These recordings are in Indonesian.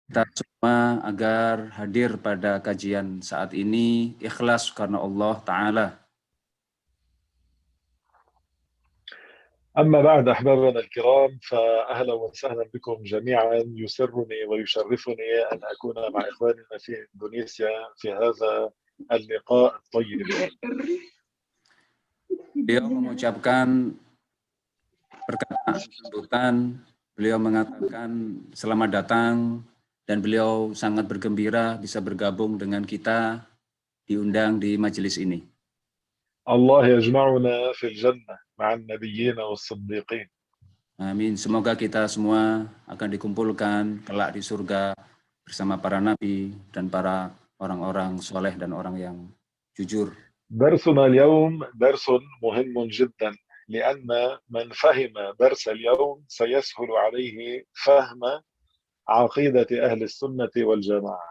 kita semua agar hadir pada kajian saat ini ikhlas karena Allah Ta'ala. أما بعد أحبابنا الكرام فأهلا وسهلا بكم جميعا. يسرني ويشرفني أن أكون مع إخواننا في إندونيسيا في هذا اللقاء الطيب. Beliau mengucapkan perkataan sambutan, beliau mengatakan selamat datang dan beliau sangat bergembira bisa bergabung dengan kita diundang di majelis ini. الله يجمعنا في الجنة مع النبيين والصديقين. Amin. Semoga kita semua akan dikumpulkan kelak di surga bersama para nabi dan para orang-orang soleh dan orang yang jujur. درسنا اليوم درس مهم جدا لأن من فهم درس اليوم سيسهل عليه فهم عقيدة أهل السنة والجماعة.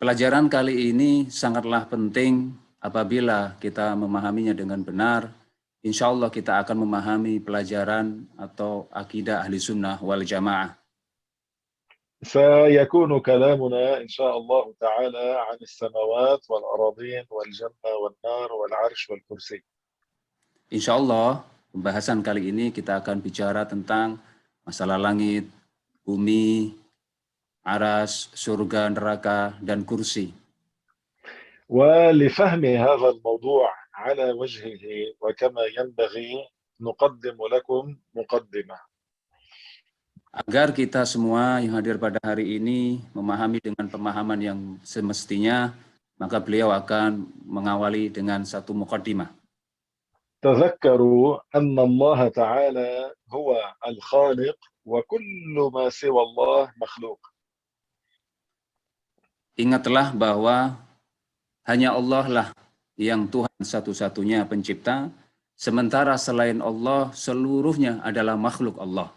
Pelajaran kali ini sangatlah penting. Apabila kita memahaminya dengan benar, insya Allah kita akan memahami pelajaran atau akidah ahli sunnah wal jamaah. سيكون كلامنا إن شاء الله تعالى عن السماوات والأراضين والجنة والنار والعرش والكرسي. Insya Allah pembahasan kali ini kita akan bicara tentang masalah langit, bumi, aras, surga, neraka, dan kursi. ولفهم هذا الموضوع على وجهه وكما ينبغي نقدم لكم مقدمة. Agar kita semua yang hadir pada hari ini memahami dengan pemahaman yang semestinya, maka beliau akan mengawali dengan satu muqaddimah. تذكروا أن الله تعالى هو الخالق وكل ما سوى الله مخلوق. Ingatlah bahwa hanya Allah lah yang Tuhan satu-satunya pencipta, sementara selain Allah seluruhnya adalah makhluk Allah.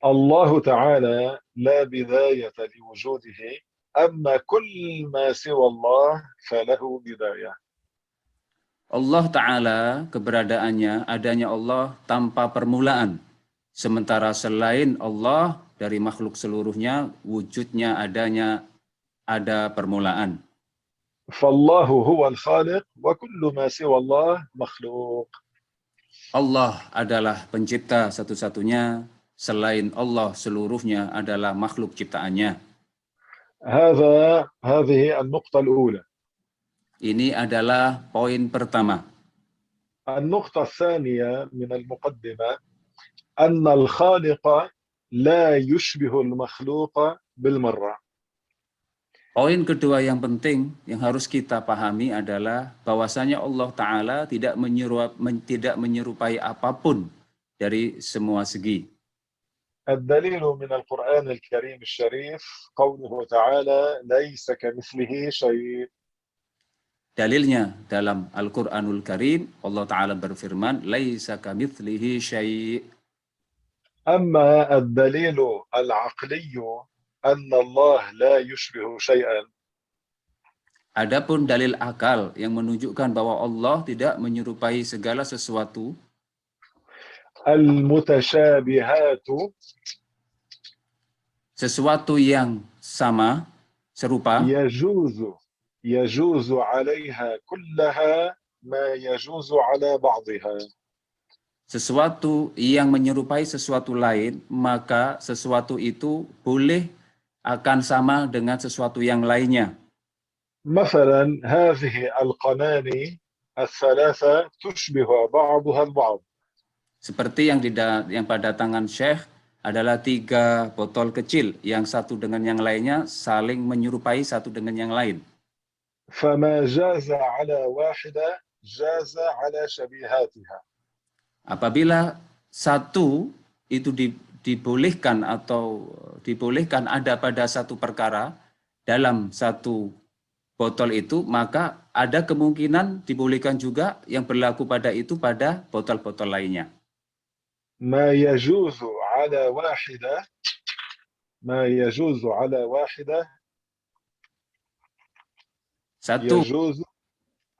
الله تعالى لا بداية لوجوده أما كل ما سوى الله فله بداية. Allah Ta'ala keberadaannya, adanya Allah tanpa permulaan. Sementara selain Allah dari makhluk seluruhnya, wujudnya adanya ada permulaan. فالله هو الخالق وكل ما سوى الله مخلوق. Allah adalah pencipta satu-satunya, selain Allah seluruhnya adalah makhluk ciptaannya. هذه النقطة الأولى. Ini adalah poin pertama. النقطة الثانية من المقدمة أن الخالق لا يشبه المخلوق بالمرة. Poin kedua yang penting yang harus kita pahami adalah bahwasanya Allah Ta'ala tidak menyerupai apapun dari semua segi. الدليل من القرآن الكريم الشريف قوله تعالى ليس كمثله شيء. Dalilnya dalam Al-Quranul Karim, Allah Ta'ala berfirman, Laisa kamitslihi syai'. أما الدليل العقلي أن الله لا يشبه شيئا. Adapun dalil akal yang menunjukkan bahwa Allah tidak menyerupai segala sesuatu, المتشابهات sesuatu yang sama, serupa, يجوز عليها كلها ما يجوز على بعضها. sesuatu yang menyerupai sesuatu lain, maka sesuatu itu boleh akan sama dengan sesuatu yang lainnya. مثلا هذه القناني الثلاثة تشبه بعضها البعض. Seperti yang pada tangan Syekh adalah 3 botol kecil, yang satu dengan yang lainnya saling menyerupai satu dengan yang lain. فما جاز على واحدة جاز على شبيهاتها. Apabila satu itu dibolehkan atau dibolehkan ada pada satu perkara dalam satu botol itu, maka ada kemungkinan dibolehkan juga yang berlaku pada itu pada botol-botol lainnya. ما يجوز على واحدة Satu, يجوز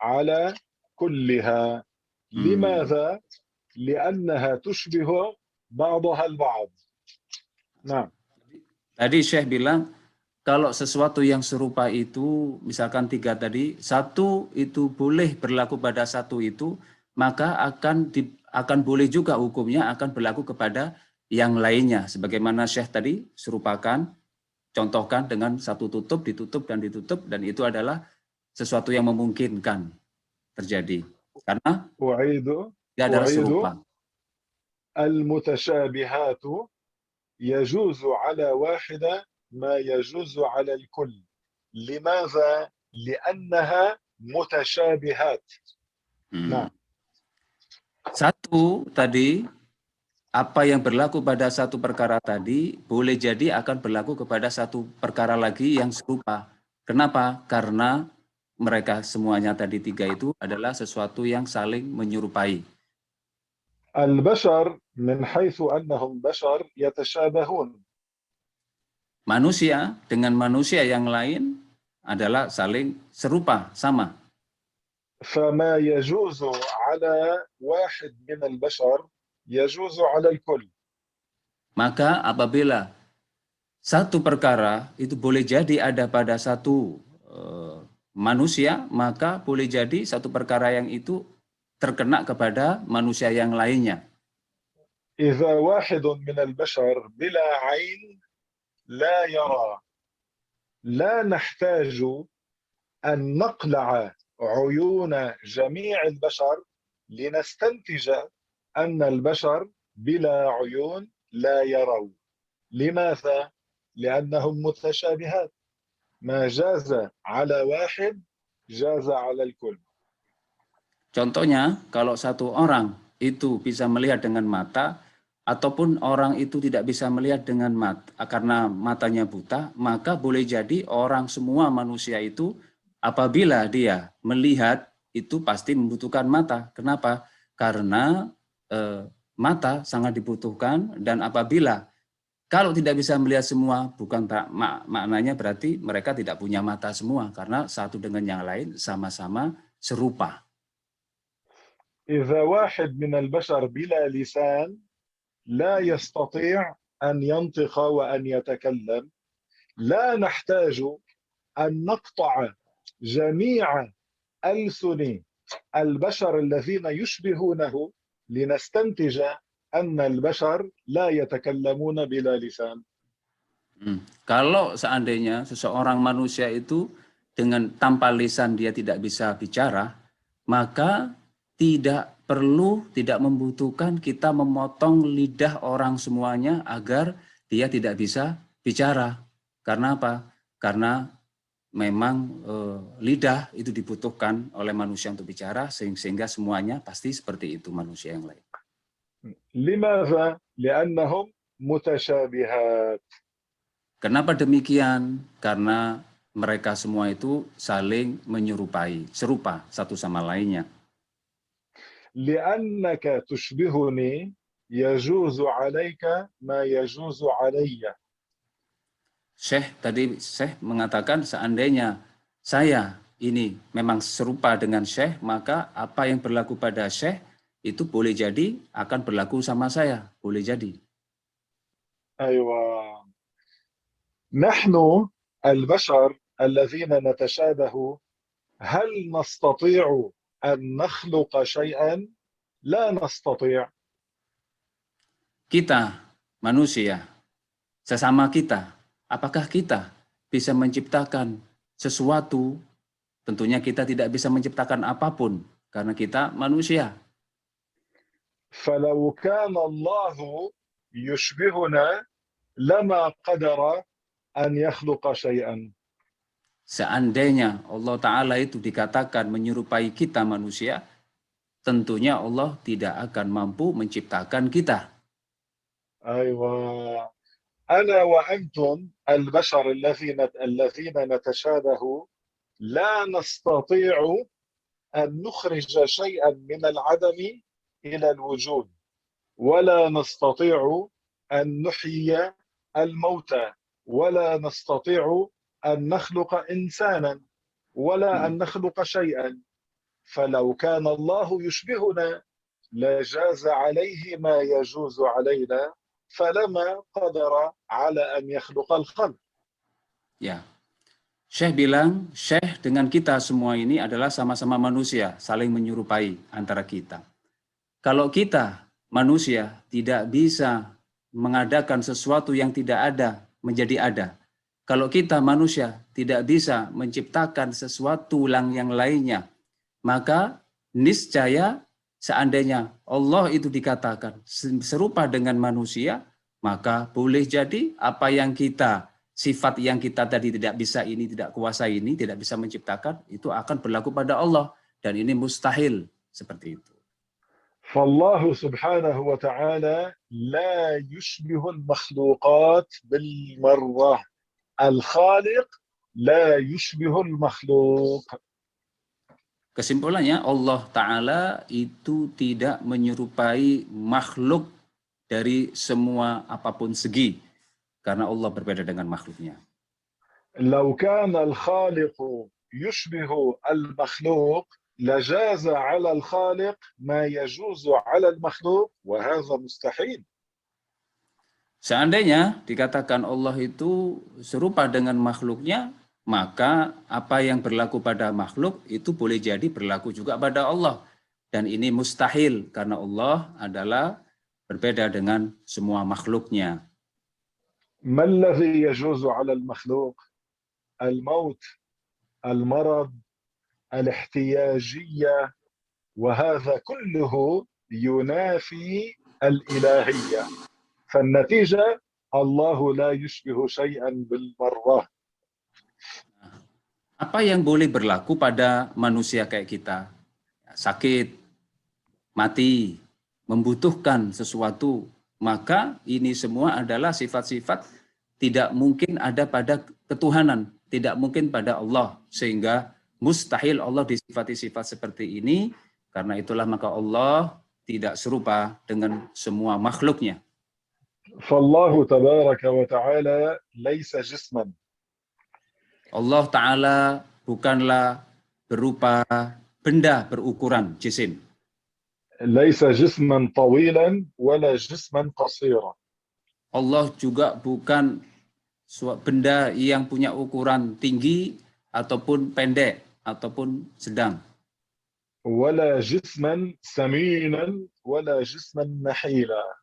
على كلها. لماذا؟ لأنها تشبه بعضها البعض. نعم. Tadi Syekh bilang kalau sesuatu yang serupa itu, misalkan 3 tadi, satu itu boleh berlaku pada satu itu, maka akan boleh juga hukumnya akan berlaku kepada yang lainnya. Sebagaimana Syekh tadi serupakan, contohkan dengan satu tutup, ditutup, dan itu adalah sesuatu yang memungkinkan terjadi. Karena dia adalah أعيد serupa. المتشابهات يجوز على واحدة ما يجوز على الكل. لماذا؟ لأنها متشابهات. Nah, Satu tadi, apa yang berlaku pada satu perkara tadi boleh jadi akan berlaku kepada satu perkara lagi yang serupa. Kenapa? Karena mereka semuanya tadi 3 itu adalah sesuatu yang saling menyerupai. البشر من حيث أنهم بشر يتشابهون. Manusia dengan manusia yang lain adalah saling serupa, sama. فما يجوز على واحد من البشر يجوز على الكل. Maka apabila satu perkara itu boleh jadi ada pada satu manusia, maka boleh jadi satu perkara yang itu terkena kepada manusia yang lainnya. إذا واحد من البشر بلا عين لا يرى، لا نحتاج أن نقلع عيون جميع البشر لنستنتج أن البشر بلا عيون لا يروا. لماذا؟ لأنهم متشابهات. ما جاز على واحد جاز على الكل. Contohnya, kalau satu orang itu bisa melihat dengan mata, ataupun orang itu tidak bisa melihat dengan mata karena matanya buta, maka boleh jadi orang semua manusia itu apabila dia melihat itu pasti membutuhkan mata. Kenapa? Karena mata sangat dibutuhkan, dan apabila kalau tidak bisa melihat semua, bukan maknanya berarti mereka tidak punya mata semua, karena satu dengan yang lain sama-sama serupa. إذا واحد من البشر بلا لسان لا يستطيع أن ينطق وأن يتكلم، لا نحتاج أن نقطع جميع ألسن البشر الذين يشبهونه لنستنتج أن البشر لا يتكلمون بلا لسان. Kalau seandainya seseorang manusia itu dengan tanpa lisan dia tidak bisa bicara, maka tidak membutuhkan kita memotong lidah orang semuanya agar dia tidak bisa bicara. Karena apa? Karena memang lidah itu dibutuhkan oleh manusia untuk bicara, sehingga semuanya pasti seperti itu manusia yang lain. لماذا؟ لأنهم متشابهات. Kenapa demikian? Karena mereka semua itu saling menyerupai, serupa satu sama lainnya. لأنك تشبهني يجوز عليك ما يجوز علي. Syekh mengatakan seandainya saya ini memang serupa dengan Syekh, maka apa yang berlaku pada Syekh itu boleh jadi akan berlaku sama saya, boleh jadi. أيوة. نحن البشر الذين نتشابه هل نستطيع أن نخلق شيئا؟ لا نستطيع. Kita manusia, sesama kita, apakah kita bisa menciptakan sesuatu? Tentunya kita tidak bisa menciptakan apapun karena kita manusia. فلو كان الله يشبهنا لما قدر أن يخلق شيئا. Seandainya Allah Ta'ala itu dikatakan menyerupai kita manusia, tentunya Allah tidak akan mampu menciptakan kita. أيوة. أنا وأنتم البشر الذين نتشابه لا نستطيع أن نخرج شيئا من العدم إلى الوجود، ولا نستطيع أن نحيي الموتى، ولا نستطيع أن نخلق إنسانا، ولا أن نخلق شيئا. فلو كان الله يشبهنا لجاز عليه ما يجوز علينا، فلما قدر على أن يخلق الخلق. Ya, Syekh bilang, Syekh dengan kita semua ini adalah sama-sama manusia, saling menyerupai antara kita. Kalau kita manusia tidak bisa mengadakan sesuatu yang tidak ada menjadi ada. Kalau kita manusia tidak bisa menciptakan sesuatu yang lainnya, maka niscaya seandainya Allah itu dikatakan serupa dengan manusia, maka boleh jadi apa yang kita, sifat yang kita tadi tidak bisa ini, tidak kuasa ini, tidak bisa menciptakan, itu akan berlaku pada Allah. Dan ini mustahil seperti itu. فالله سبحانه وتعالى لا يشبه المخلوقات بالمرة. الخالق لا يشبه المخلوق. Kesimpulannya, Allah Ta'ala itu tidak menyerupai makhluk dari semua apapun segi. Karena Allah berbeda dengan makhluknya. لو كان الخالق يشبه المخلوق لجاز على الخالق ما يجوز على المخلوق وهذا مستحيل. Seandainya dikatakan Allah itu serupa dengan makhluknya, maka apa yang berlaku pada makhluk itu boleh jadi berlaku juga pada Allah. Dan ini mustahil karena Allah adalah berbeda dengan semua makhluknya. ما الذي يجوز على المخلوق؟ الموت، المرض، الاحتياجية، وهذا كله ينافي الإلهية. فالنتيجة الله لا يشبه شيئا بالمرة. Apa yang boleh berlaku pada manusia kayak kita? Sakit, mati, membutuhkan sesuatu, maka ini semua adalah sifat-sifat tidak mungkin ada pada ketuhanan, tidak mungkin pada Allah, sehingga mustahil Allah disifati sifat seperti ini. Karena itulah maka Allah tidak serupa dengan semua makhluknya. فالله تبارك وتعالى ليس جسما. Allah Ta'ala bukanlah berupa benda berukuran jisim. ليس جسما طويلا ولا جسما قصيرا. Allah juga bukan benda yang punya ukuran tinggi ataupun pendek ataupun sedang. ولا جسما سمينا ولا جسما نحيلا.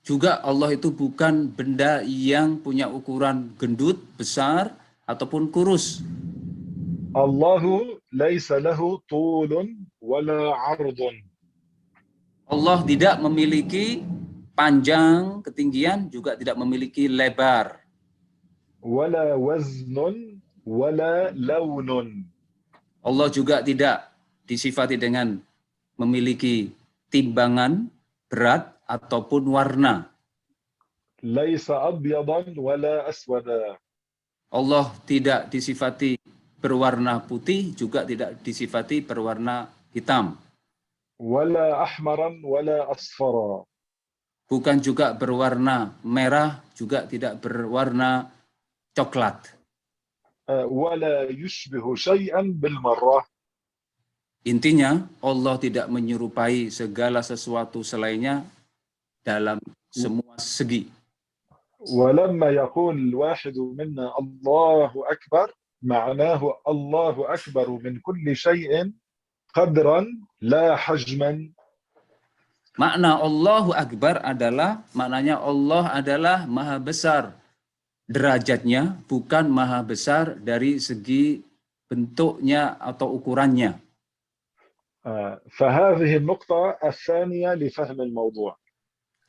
Juga Allah itu bukan benda yang punya ukuran gendut, besar ataupun kurus. الله ليس له طول ولا عرض. Allah tidak memiliki panjang, ketinggian, juga tidak memiliki lebar. ولا وزن ولا لون. Allah juga tidak disifati dengan memiliki timbangan, berat, ataupun warna. ليس أبيضا ولا أسودا. Allah tidak disifati berwarna putih, juga tidak disifati berwarna hitam. ولا أحمرا ولا أصفرا. Bukan juga berwarna merah, juga tidak berwarna coklat. ولا يشبه شيئا بالمرة. Intinya, Allah tidak menyerupai segala sesuatu selainnya dalam semua segi. ولما يقول الواحد منا الله أكبر معناه الله أكبر من كل شيء قدرا لا حجما. Makna Allahu Akbar adalah, maknanya Allah adalah maha besar derajatnya, bukan maha besar dari segi bentuknya atau ukurannya. فهذه النقطة الثانية لفهم الموضوع.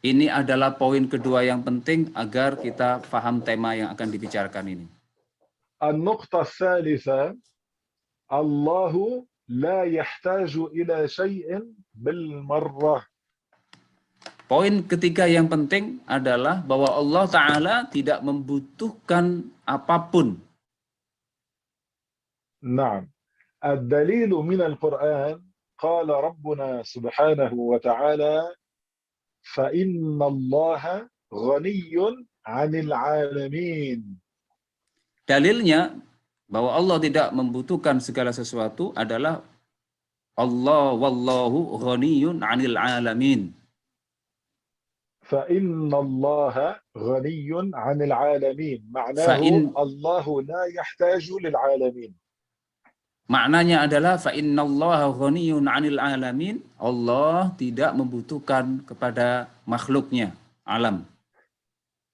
Ini adalah poin kedua yang penting agar kita paham tema yang akan dibicarakan ini. النقطة الثالثة الله لا يحتاج إلى شيء بالمرة. Poin ketiga yang penting adalah bahwa Allah Ta'ala tidak membutuhkan apapun. نعم. الدليل من القرآن قال ربنا سبحانه وتعالى فإن الله غني عن العالمين. Dalilnya bahwa Allah tidak membutuhkan segala sesuatu adalah Allah wallahu ghaniyun 'anil 'alamin. فإن الله غني عن العالمين معناه Fa'in الله لا يحتاج للعالمين. maknanya adalah fa innallaha ghaniyun 'anil alamin. Allah tidak membutuhkan kepada makhluknya, alam.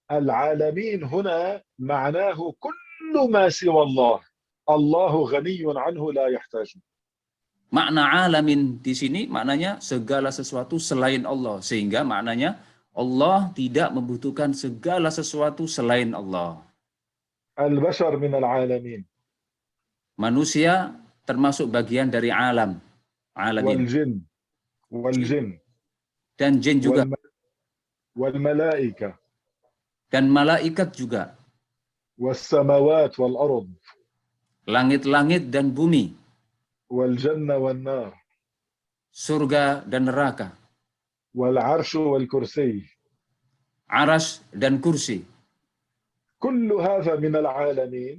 العالمين هنا معناه كل ما سوى الله، الله غني عنه لا يحتاج. Makna alamin di sini maknanya segala sesuatu selain Allah, sehingga maknanya Allah tidak membutuhkan segala sesuatu selain Allah. البشر من العالمين Manusia termasuk bagian dari alam, alamin. والجن والجن Dan jin juga, والملائكة dan malaikat juga, والسماوات والأرض langit-langit dan bumi, والجنة والنار surga dan neraka, والعرش والكرسي، aras dan kursi. كل هذا من العالمين.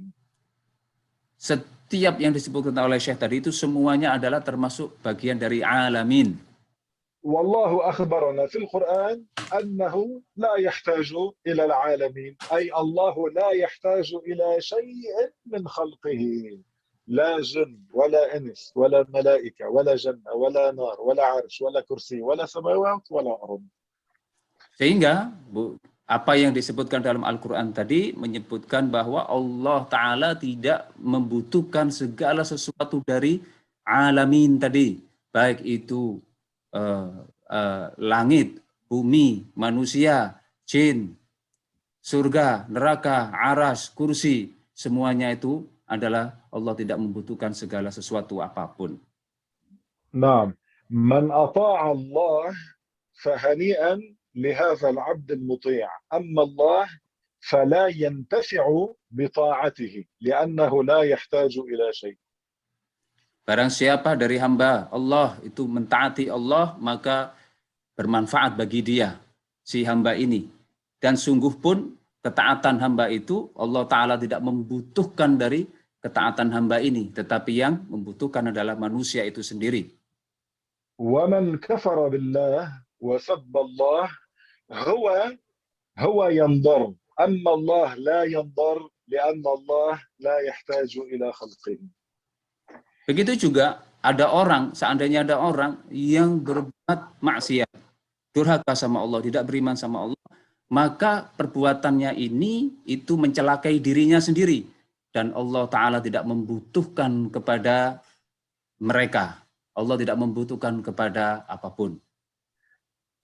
Setiap yang disebutkan oleh Syekh tadi itu semuanya adalah termasuk bagian dari alamin. والله أخبرنا في القرآن أنه لا يحتاج إلى العالمين، أي الله لا يحتاج إلى شيء من خلقه، لا جن ولا إنس ولا ملائكة ولا جنة ولا نار ولا عرش ولا كرسي ولا سماوات ولا أرض. Sehingga apa yang disebutkan dalam Al-Quran tadi menyebutkan bahwa Allah Ta'ala tidak membutuhkan segala sesuatu dari alamin tadi, baik itu langit, bumi, manusia, jin, surga, neraka, aras, kursi, semuanya itu adalah Allah tidak membutuhkan segala sesuatu apapun. نعم، من أطاع الله فهنيئا لهذا العبد المطيع، أما الله فلا ينتفع بطاعته لأنه لا يحتاج إلى شيء. Barang siapa dari hamba Allah itu mentaati Allah, maka bermanfaat bagi dia, si hamba ini. Dan sungguh pun ketaatan hamba itu, Allah Ta'ala tidak membutuhkan dari ketaatan hamba ini, tetapi yang membutuhkan adalah manusia itu sendiri. ومن كفر بالله وسب الله هو ينضر، أما الله لا ينضر لأن الله لا يحتاج إلى خلقه. Begitu juga ada orang, seandainya ada orang yang berbuat maksiat, durhaka sama Allah, tidak beriman sama Allah, maka perbuatannya ini itu mencelakai dirinya sendiri. Dan Allah Ta'ala tidak membutuhkan kepada mereka. Allah tidak membutuhkan kepada apapun.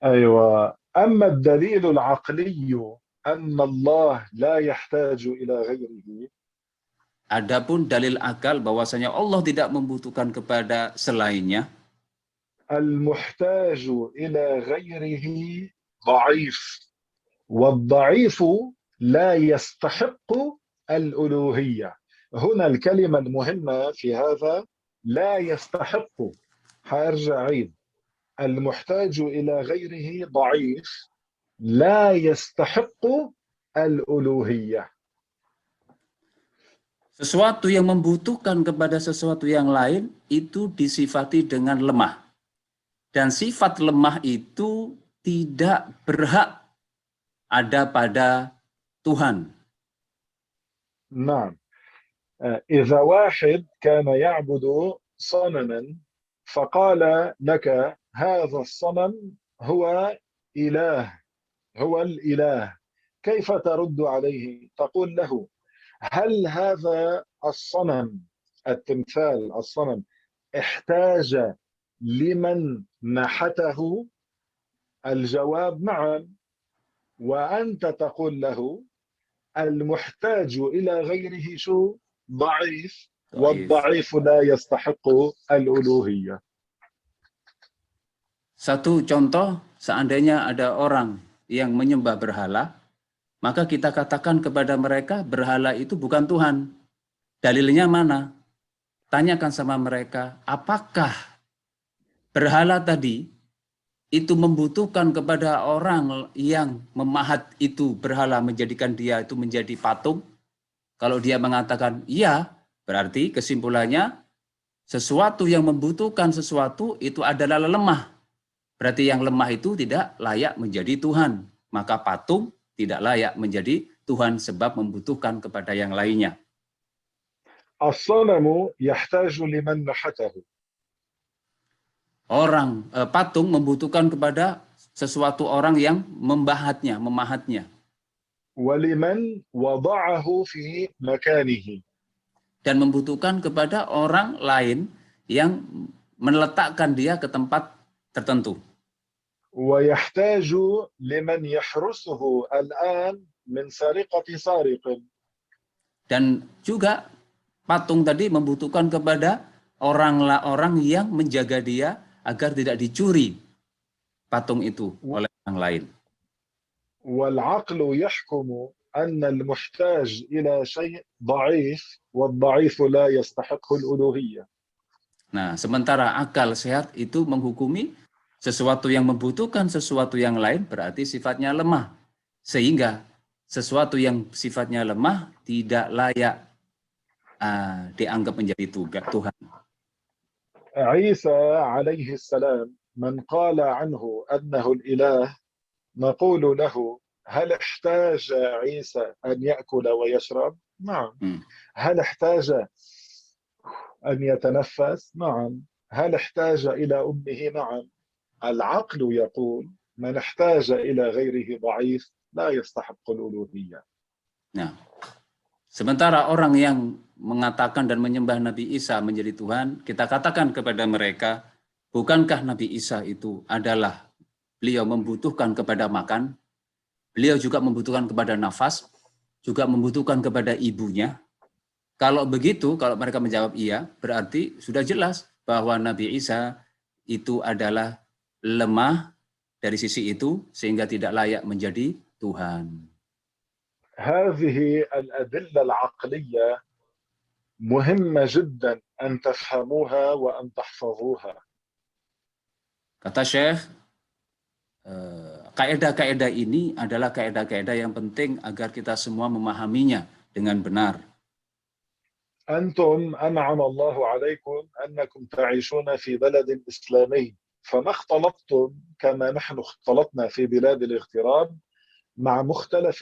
أيوة، أما الدليل العقلي أن الله لا يحتاج إلى غيره. Adapun dalil akal bahwasanya Allah tidak membutuhkan kepada selainnya. المحتاج إلى غيره ضعيف، والضعيف لا يستحق الألوهية. هنا الكلمة المهمة في هذا لا يستحق، حارجع عيد، المحتاج إلى غيره ضعيف لا يستحق الألوهية. Sesuatu yang membutuhkan kepada sesuatu yang lain itu disifati dengan lemah. Dan sifat lemah itu tidak berhak ada pada Tuhan. نعم، إذا واحد كان يعبد صنما فقال لك هذا الصنم هو إله، هو الإله، كيف ترد عليه؟ تقول له هل هذا الصنم، التمثال، الصنم احتاج لمن نحته؟ الجواب نعم، وأنت تقول له المحتاج إلى غيره شو؟ ضعيف، والضعيف لا يستحق الألوهية. Satu contoh, seandainya ada orang yang menyembah berhala, maka kita katakan kepada mereka berhala itu bukan Tuhan. Dalilnya mana? Tanyakan sama mereka, apakah berhala tadi itu membutuhkan kepada orang yang memahat itu berhala, menjadikan dia itu menjadi patung? Kalau dia mengatakan iya, berarti kesimpulannya sesuatu yang membutuhkan sesuatu itu adalah lemah. Berarti yang lemah itu tidak layak menjadi Tuhan. maka patung tidak layak menjadi Tuhan sebab membutuhkan kepada yang lainnya. الصنم يحتاج لمن نحته. Patung membutuhkan kepada sesuatu orang yang memahatnya. ولمن وضعه في مكانه. Dan membutuhkan kepada orang lain yang meletakkan dia ke tempat tertentu. ويحتاج لمن يحرسه الآن من سرقة سارق. Dan juga patung tadi membutuhkan kepada orang yang menjaga dia agar tidak dicuri patung itu oleh orang lain. والعقل يحكم أن المحتاج إلى شيء ضعيف والضعيف لا يستحق الألوهية. Nah, sementara akal sehat itu menghukumi sesuatu yang membutuhkan sesuatu yang lain berarti sifatnya lemah. Sehingga sesuatu yang sifatnya lemah tidak layak dianggap menjadi Tuhan. عيسى عليه السلام من قال عنه أنه الإله نقول له هل احتاج عيسى أن يأكل ويشرب؟ نعم. هل احتاج أن يتنفس؟ نعم. هل احتاج إلى أمه؟ نعم. العقل يقول من احتاج إلى غيره ضعيف لا يستحق الألوهية. Nah, sementara orang yang mengatakan dan menyembah Nabi Isa menjadi Tuhan, kita katakan kepada mereka, bukankah Nabi Isa itu adalah beliau membutuhkan kepada makan, beliau juga membutuhkan kepada nafas, juga membutuhkan kepada ibunya. Kalau begitu, kalau mereka menjawab iya, berarti sudah jelas bahwa Nabi Isa itu adalah lemah dari sisi itu sehingga tidak layak menjadi Tuhan. هذه الأدلة العقلية مهمة جدا أن تفهموها وأن تحفظوها. Kata Syekh, kaidah-kaidah ini adalah kaidah-kaidah yang penting agar kita semua memahaminya dengan benar. أنتم أنعم الله عليكم أنكم تعيشون في بلد إسلامي فما اختلطتم كما نحن اختلطنا في بلاد الاغتراب مع مختلف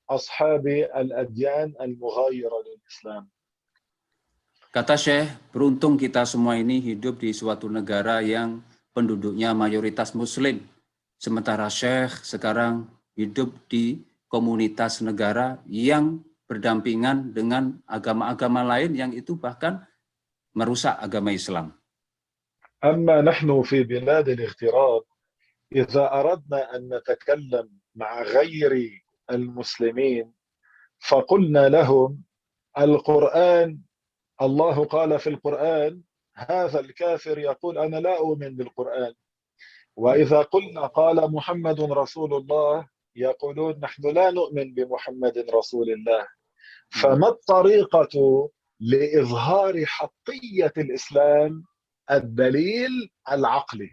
أصحاب الأديان المغايرة للإسلام. Kata Syekh, beruntung kita semua ini hidup di suatu negara yang penduduknya mayoritas Muslim. Sementara Syekh sekarang hidup di komunitas negara yang berdampingan dengan agama-agama lain yang itu bahkan merusak agama Islam. أما نحن في بلاد الاغتراب إذا أردنا أن نتكلم مع غير المسلمين فقلنا لهم القرآن الله قال في القرآن هذا الكافر يقول أنا لا أؤمن بالقرآن. وإذا قلنا قال محمد رسول الله يقولون نحن لا نؤمن بمحمد رسول الله. فما الطريقة لإظهار حقية الإسلام؟ الدليل العقلي.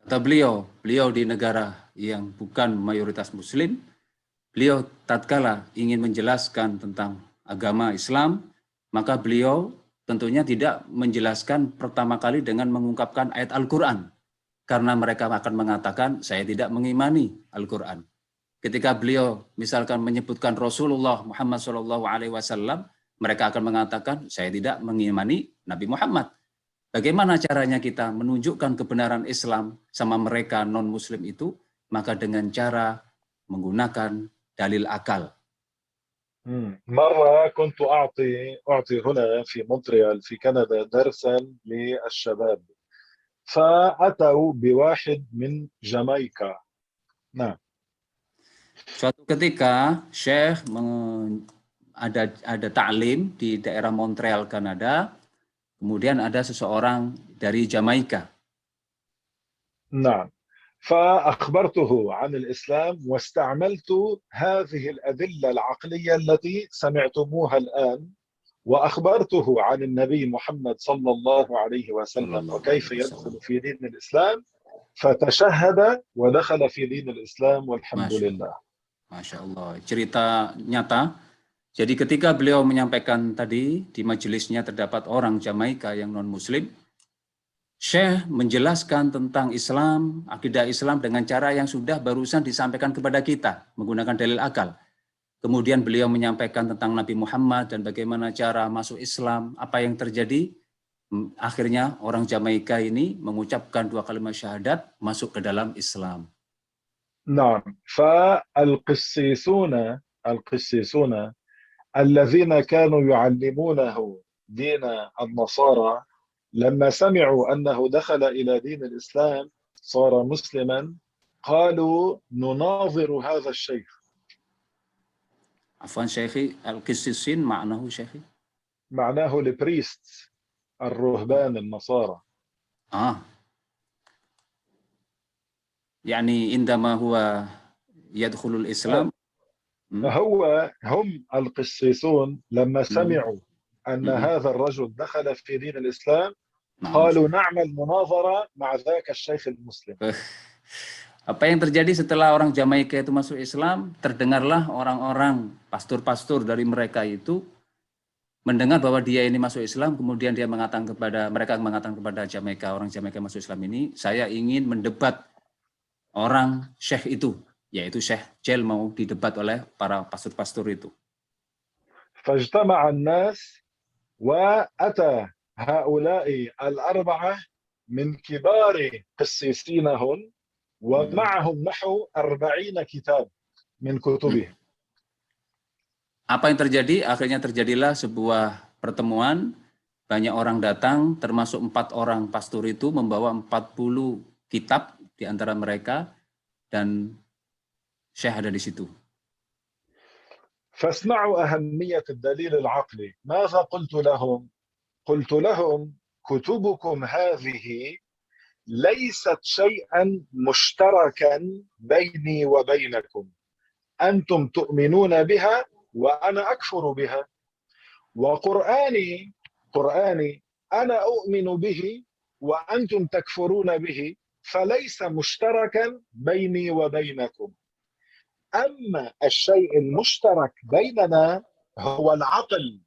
Kata beliau di negara yang bukan mayoritas Muslim, beliau tatkala ingin menjelaskan tentang agama Islam, maka beliau tentunya tidak menjelaskan pertama kali dengan mengungkapkan ayat Al-Quran. Karena mereka akan mengatakan, saya tidak mengimani Al-Quran. Ketika beliau misalkan menyebutkan Rasulullah Muhammad SAW, mereka akan mengatakan, saya tidak mengimani Nabi Muhammad. Bagaimana caranya kita menunjukkan kebenaran Islam sama mereka non-Muslim itu? Maka dengan cara menggunakan dalil akal. مرة كنت أعطي هنا في مونتريال في كندا درسا للشباب فأتوا بواحد من جامايكا. نعم. Suatu ketika Syekh ada ta'lim di daerah Montreal, Kanada. Kemudian ada seseorang dari Jamaika. نعم. فأخبرته عن الإسلام واستعملت هذه الأدلة العقلية التي سمعتموها الآن وأخبرته عن النبي محمد صلى الله عليه وسلم وكيف يدخل في دين الإسلام فتشهد ودخل في دين الإسلام والحمد لله. Masya Allah, cerita nyata. Jadi ketika beliau menyampaikan tadi di majelisnya terdapat orang Jamaika yang non-Muslim, Syekh menjelaskan tentang Islam, akidah Islam dengan cara yang sudah barusan disampaikan kepada kita menggunakan dalil akal. Kemudian beliau menyampaikan tentang Nabi Muhammad dan bagaimana cara masuk Islam, apa yang terjadi. Akhirnya orang Jamaika ini mengucapkan 2 kalimat syahadat masuk ke dalam Islam. نعم القسيسون الذين كانوا يعلمونه دين النصارى لما سمعوا أنه دخل إلى دين الإسلام صار مسلما قالوا نناظر هذا الشيخ. Afwan Syekhi, al-qissisin ma'nahu Syekhi? معناه البريست الرهبان النصارى. يعني عندما هو يدخل الإسلام هم القسيسون لما سمعوا أن هذا الرجل دخل في دين الإسلام قالوا نعمل مناظرة مع ذاك الشيخ المسلم. Apa yang terjadi setelah orang Jamaika itu masuk Islam, terdengarlah orang-orang pastor-pastor dari mereka itu mendengar bahwa dia ini masuk Islam, kemudian dia mereka mengatakan kepada Jamaika, orang Jamaika masuk Islam ini, saya ingin mendebat orang Syekh itu, yaitu Syekh Jel mau didebat oleh para pastor-pastor itu. فاجتمع الناس وأتى هؤلاء الأربعة من كبار قسيسينهم ومعهم نحو 40 كتاب من كتبهم. Apa yang terjadi? Akhirnya terjadilah sebuah pertemuan, banyak orang datang, termasuk 4 orang pastor itu membawa 40 kitab di antara mereka, dan Syekh ada di situ. فاسمعوا أهمية الدليل العقلي. ماذا قلت لهم؟ قلت لهم كتبكم هذه ليست شيئا مشتركا بيني وبينكم. أنتم تؤمنون بها وأنا أكفر بها، قرآني أنا أؤمن به وأنتم تكفرون به، فليس مشتركا بيني وبينكم. أما الشيء المشترك بيننا هو العقل،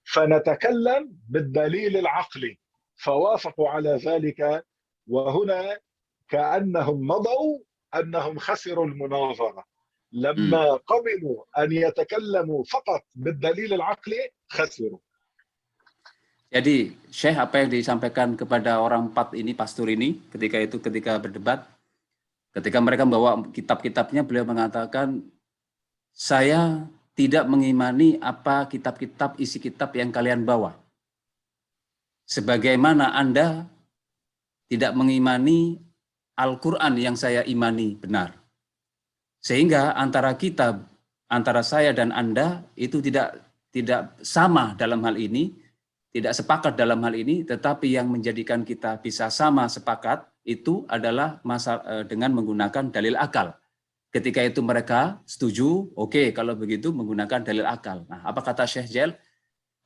فنتكلم بالدليل العقلي. فوافقوا على ذلك، وهنا كأنهم مضوا أنهم خسروا المناظرة. لما قبلوا أن يتكلموا فقط بالدليل العقلي خسروا. Jadi Syekh apa yang disampaikan kepada orang 4 ini, pastor ini, ketika berdebat, ketika mereka membawa kitab-kitabnya, beliau mengatakan, saya tidak mengimani apa kitab-kitab, isi kitab yang kalian bawa. Sebagaimana Anda tidak mengimani Al-Quran yang saya imani benar. Sehingga antara saya dan Anda itu tidak sama dalam hal ini, tidak sepakat dalam hal ini, tetapi yang menjadikan kita bisa sama sepakat itu adalah dengan menggunakan dalil akal. Ketika itu mereka setuju, oke, kalau begitu menggunakan dalil akal. Nah, apa kata Syekh Jel?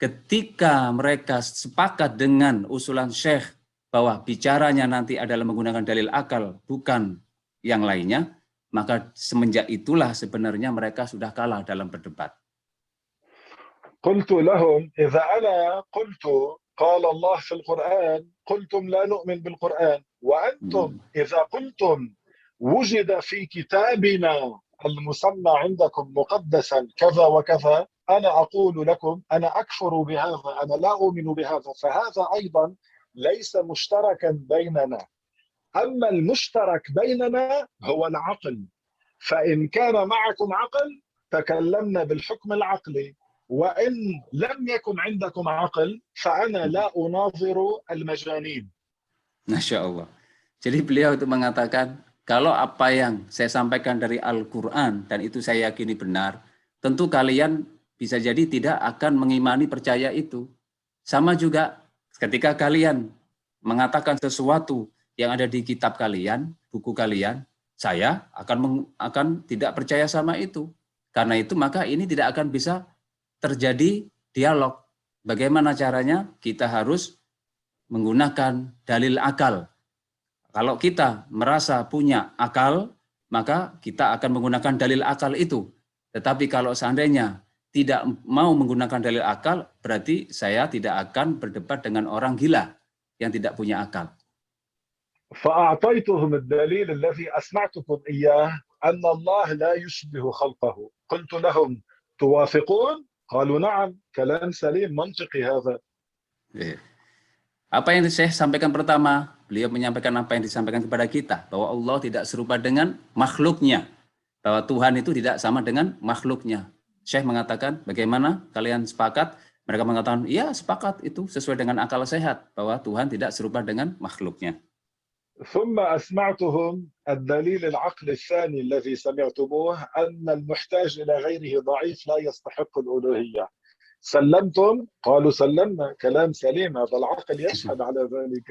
Ketika mereka sepakat dengan usulan Syekh bahwa bicaranya nanti adalah menggunakan dalil akal, bukan yang lainnya, maka semenjak itulah sebenarnya mereka sudah kalah dalam berdebat. قلت لهم إذا أنا قلت قال الله في القرآن قلتم لا نؤمن بالقرآن، وأنتم إذا قلتم وجد في كتابنا المسمى عندكم مقدسا كذا وكذا، أنا أقول لكم أنا أكفر بهذا، أنا لا أؤمن بهذا، فهذا أيضا ليس مشتركا بيننا. أما المشترك بيننا هو العقل، فإن كان معكم عقل تكلمنا بالحكم العقلي، وإن لم يكن عندكم عقل فأنا لا أناظر المجانين. Masya Allah. Jadi beliau itu mengatakan, kalau apa yang saya sampaikan dari Al-Quran dan itu saya yakini benar, tentu kalian bisa jadi tidak akan mengimani percaya itu. Sama juga ketika kalian mengatakan sesuatu yang ada di kitab kalian, buku kalian, saya akan tidak percaya sama itu. Karena itu maka ini tidak akan bisa terjadi dialog. Bagaimana caranya? Kita harus menggunakan dalil akal. Kalau kita merasa punya akal, maka kita akan menggunakan dalil akal itu. Tetapi kalau seandainya tidak mau menggunakan dalil akal, berarti saya tidak akan berdebat dengan orang gila yang tidak punya akal. فأعطيتهم الدليل الذي أسمعتكم إياه أن الله لا يشبه خلقه. قلت لهم توافقون؟ قالوا نعم. كلام سليم منطقي هذا. Apa yang saya sampaikan pertama, beliau menyampaikan apa yang disampaikan kepada kita, bahwa Allah tidak serupa dengan makhluknya, bahwa Tuhan itu tidak sama dengan makhluknya. Syekh mengatakan, bagaimana kalian sepakat? Mereka mengatakan, iya sepakat, itu sesuai dengan akal sehat, bahwa Tuhan tidak serupa dengan makhluknya. ثم أسمعتهم الدليل العقل الثاني الذي سمعتموه أن المحتاج إلى غيره ضعيف لا يستحق الألوهية. سلمتم؟ قالوا سلمنا. كلام سليم، هذا العقل يشهد على ذلك.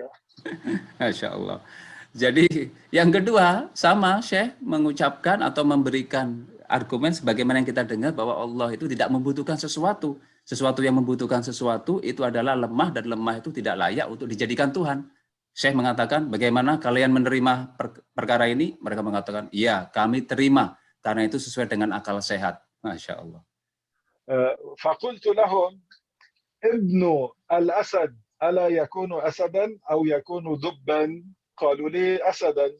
Masya Allah. Jadi yang kedua, sama Syekh mengucapkan atau memberikan argumen sebagaimana yang kita dengar bahwa Allah itu tidak membutuhkan sesuatu. Sesuatu yang membutuhkan sesuatu itu adalah lemah, dan lemah itu tidak layak untuk dijadikan Tuhan. Syekh mengatakan, bagaimana kalian menerima perkara ini? Mereka mengatakan, iya kami terima, karena itu sesuai dengan akal sehat. Masya Allah. فقلت لهم ابن الأسد ألا يكون أسدا أو يكون دبا؟ قالوا لي أسدا.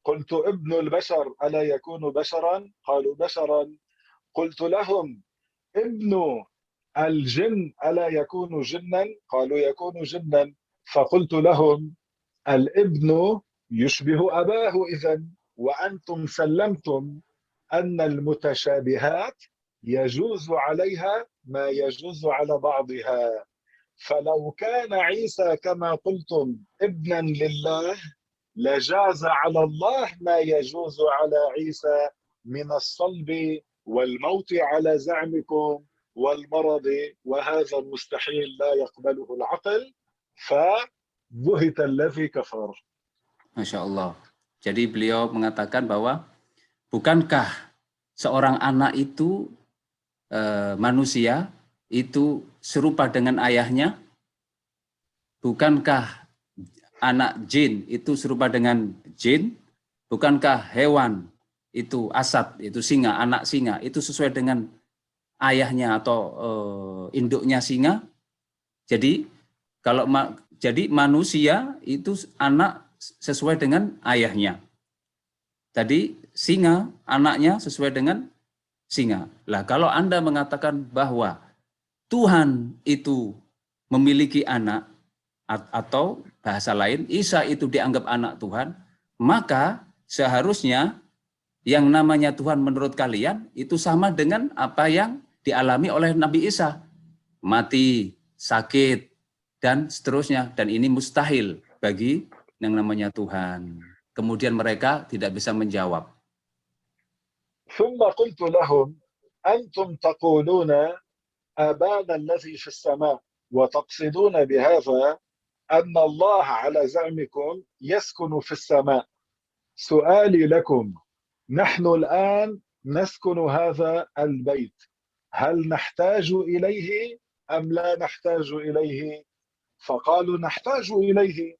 قلت ابن البشر ألا يكون بشرا؟ قالوا بشرا. قلت لهم ابن الجن ألا يكون جنا؟ قالوا يكون جنا. فقلت لهم الابن يشبه أباه إذن، وأنتم سلمتم أن المتشابهات يجوز عليها ما يجوز على بعضها. فلو كان عيسى كما قلتم ابنا لله لجاز على الله ما يجوز على عيسى من الصلب والموت على زعمكم والمرض، وهذا مستحيل لا يقبله العقل. فبهت الذي كفر. Masya Allah. Jadi beliau mengatakan bahwa bukankah seorang anak itu manusia itu serupa dengan ayahnya? Bukankah anak jin itu serupa dengan jin? Bukankah hewan itu asad, itu singa, anak singa itu sesuai dengan ayahnya atau induknya singa? Jadi kalau jadi manusia itu anak sesuai dengan ayahnya. Tadi singa anaknya sesuai dengan singa. Lah kalau Anda mengatakan bahwa Tuhan itu memiliki anak, atau bahasa lain Isa itu dianggap anak Tuhan, maka seharusnya yang namanya Tuhan menurut kalian itu sama dengan apa yang dialami oleh Nabi Isa. Mati, sakit, dan seterusnya. Dan ini mustahil bagi yang namanya Tuhan. Kemudian mereka tidak bisa menjawab. ثم قلت لهم أنتم تقولون آبانا الذي في السماء، وتقصدون بهذا أن الله على زعمكم يسكن في السماء. سؤالي لكم، نحن الآن نسكن هذا البيت، هل نحتاج إليه أم لا نحتاج إليه؟ فقالوا نحتاج إليه.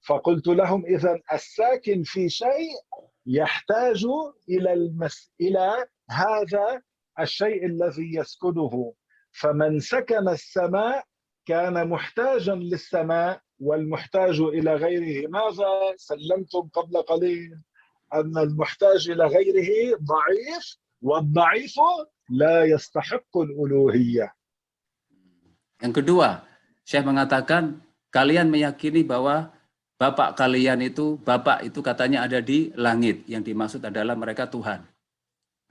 فقلت لهم إذن الساكن في شيء يحتاج إلى هذا الشيء الذي يسكنه، فمن سكن السماء كان محتاجا للسماء والمحتاج إلى غيره. ماذا سلمتم قبل قليل؟ أن المحتاج إلى غيره ضعيف، والضعيف لا يستحق الألوهية. Yang kedua, Syekh mengatakan kalian meyakini bahwa Bapak kalian itu, Bapak itu katanya ada di langit. Yang dimaksud adalah mereka Tuhan.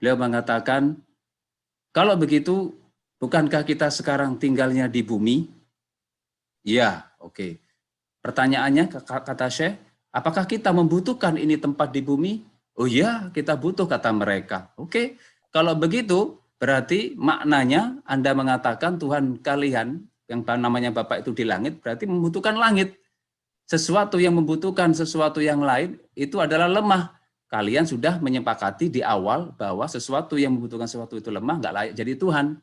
Beliau mengatakan, kalau begitu, bukankah kita sekarang tinggalnya di bumi? Ya, oke. Pertanyaannya, kata Syekh, apakah kita membutuhkan ini tempat di bumi? Oh ya, kita butuh, kata mereka. Oke, kalau begitu, berarti maknanya Anda mengatakan Tuhan kalian, yang namanya Bapak itu di langit, berarti membutuhkan langit. Sesuatu yang membutuhkan sesuatu yang lain itu adalah lemah. Kalian sudah menyepakati di awal bahwa sesuatu yang membutuhkan sesuatu itu lemah, nggak layak jadi Tuhan.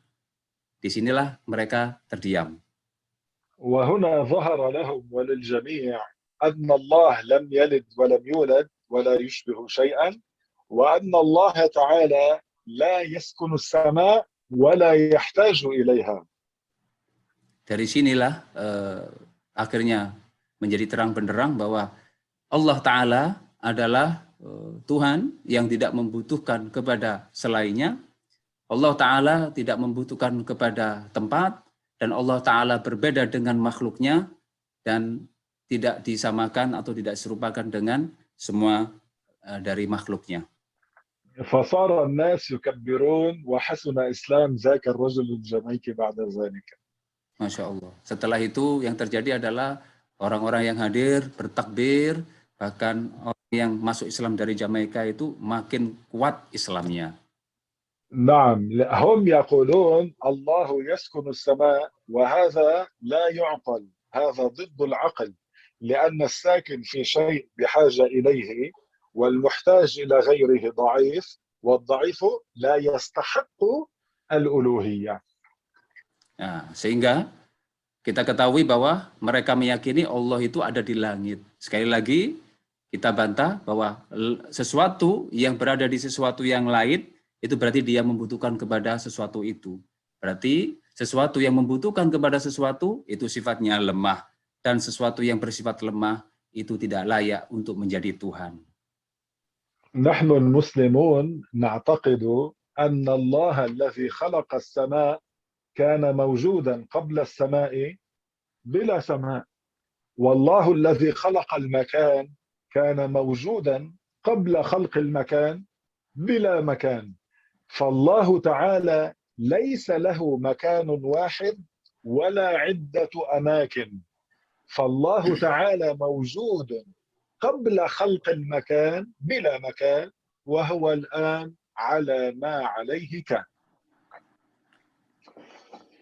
Disinilah mereka terdiam. وهنا ظهر لهم وللجميع أن الله لم يلد ولم يولد ولا يشبه شيئا، وأن الله تعالى لا يسكن السماء ولا يحتاج إليها. Dari sinilah akhirnya menjadi terang benderang bahwa Allah Ta'ala adalah Tuhan yang tidak membutuhkan kepada selainnya. Allah Ta'ala tidak membutuhkan kepada tempat, dan Allah Ta'ala berbeda dengan makhluknya, dan tidak disamakan atau tidak serupakan dengan semua dari makhluknya. فصار الناس يكبرون وحسن إسلام ذاك الرجل الجميكي بعد ذلك. Masya Allah. Setelah itu yang terjadi adalah orang-orang yang hadir bertakbir, bahkan orang yang masuk Islam dari Jamaika itu makin kuat Islamnya. نعم هم يقولون الله يسكن السماء وهذا لا يعقل هذا ضد العقل لأن الساكن في شيء بحاجة إليه والمحتاج إلى غيره ضعيف والضعيف لا يستحق الألوهية. Nah, sehingga kita ketahui bahwa mereka meyakini Allah itu ada di langit. Sekali lagi kita bantah bahwa sesuatu yang berada di sesuatu yang lain itu berarti dia membutuhkan kepada sesuatu itu. Berarti sesuatu yang membutuhkan kepada sesuatu itu sifatnya lemah, dan sesuatu yang bersifat lemah itu tidak layak untuk menjadi Tuhan. نحن المسلمون نعتقد أن الله الذي خلق السماء كان موجودا قبل السماء بلا سماء والله الذي خلق المكان كان موجودا قبل خلق المكان بلا مكان فالله تعالى ليس له مكان واحد ولا عدة أماكن فالله تعالى موجود قبل خلق المكان بلا مكان وهو الآن على ما عليه كان.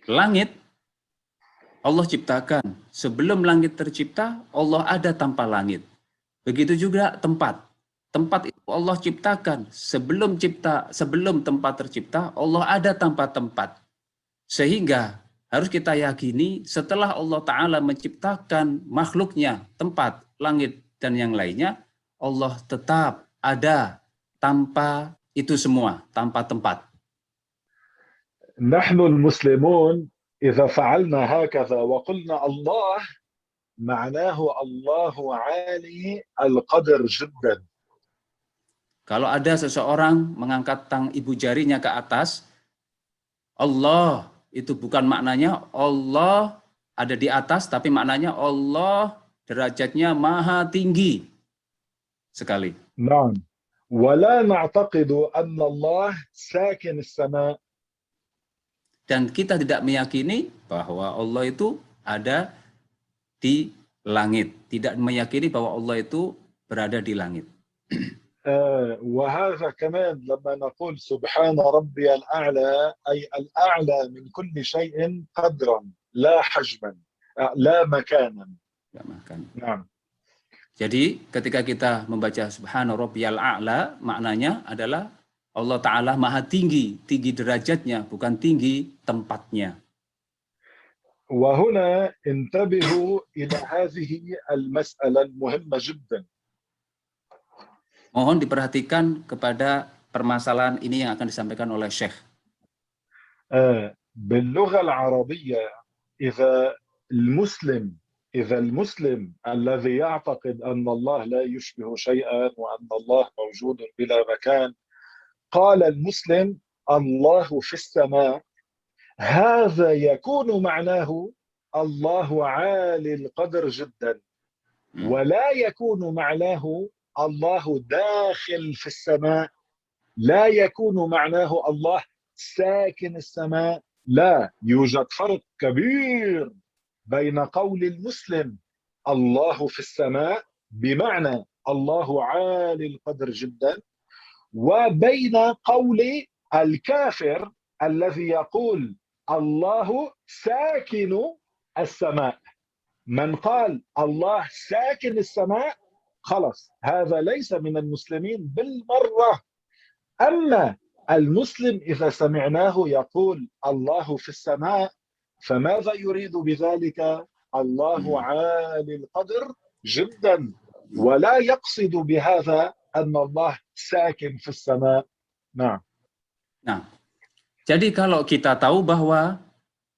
Langit Allah ciptakan. Sebelum langit tercipta, Allah ada tanpa langit. Begitu juga tempat. Tempat itu Allah ciptakan. Sebelum tempat tercipta, Allah ada tanpa tempat. Sehingga harus kita yakini setelah Allah Ta'ala menciptakan makhluknya, tempat, langit, dan yang lainnya, Allah tetap ada tanpa itu semua, tanpa tempat. نحن المسلمون إذا فعلنا هكذا وقلنا الله معناه الله عالي القدر جدا. Kalau ada seseorang mengangkat ibu jarinya ke atas, Allah itu bukan maknanya Allah ada di atas, tapi maknanya Allah derajatnya maha tinggi sekali. نعم ولا نعتقد أن الله ساكن السماء. Dan kita tidak meyakini bahwa Allah itu ada di langit. Tidak meyakini bahwa Allah itu berada di langit. وهذا كمان لما نقول سبحان ربي الأعلى أي الأعلى من كل شيء قدرا لا حجما لا مكانا. نعم. Jadi ketika kita membaca Subhana Rabbiyal A'la, maknanya adalah Allah Ta'ala maha tinggi, tinggi derajatnya, bukan tinggi tempatnya. وهنا انتبهوا إلى هذه المسألة المهمة جدا. Mohon diperhatikan kepada permasalahan ini yang akan disampaikan oleh Syekh. باللغة العربية إذا المسلم الذي يعتقد أن الله لا يشبه شيئا وأن الله موجود بلا مكان قال المسلم الله في السماء هذا يكون معناه الله عالي القدر جدا ولا يكون معناه الله داخل في السماء لا يكون معناه الله ساكن السماء. لا يوجد فرق كبير بين قول المسلم الله في السماء بمعنى الله عالي القدر جدا وبين قول الكافر الذي يقول الله ساكن السماء. من قال الله ساكن السماء خلاص هذا ليس من المسلمين بالمرة. أما المسلم إذا سمعناه يقول الله في السماء فماذا يريد بذلك؟ الله عالي القدر جدا ولا يقصد بهذا أن الله ساكن في السماء. نعم. Nah, jadi kalau kita tahu bahwa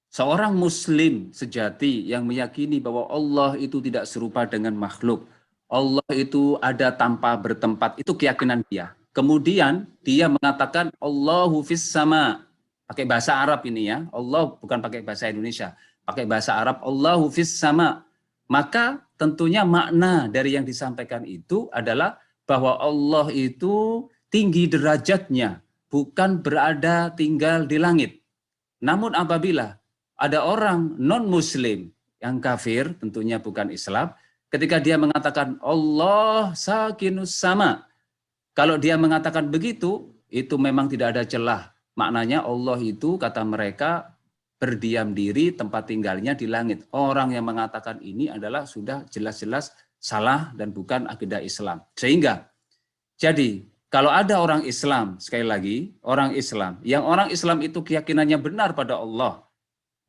seorang muslim sejati yang meyakini bahwa Allah itu tidak serupa dengan makhluk, Allah itu ada tanpa bertempat, itu keyakinan dia. Kemudian dia mengatakan Allahu fis sama. Pakai bahasa Arab ini ya. Allah bukan pakai bahasa Indonesia. Pakai bahasa Arab Allahu fis sama. Maka tentunya makna dari yang disampaikan itu adalah bahwa Allah itu tinggi derajatnya, bukan berada tinggal di langit. Namun apabila ada orang non-muslim yang kafir, tentunya bukan Islam, ketika dia mengatakan Allah sakinus sama, kalau dia mengatakan begitu, itu memang tidak ada celah. Maknanya Allah itu, kata mereka, berdiam diri, tempat tinggalnya di langit. Orang yang mengatakan ini adalah sudah jelas-jelas salah dan bukan akidah Islam. Sehingga, jadi kalau ada orang Islam, sekali lagi, orang Islam, yang orang Islam itu keyakinannya benar pada Allah,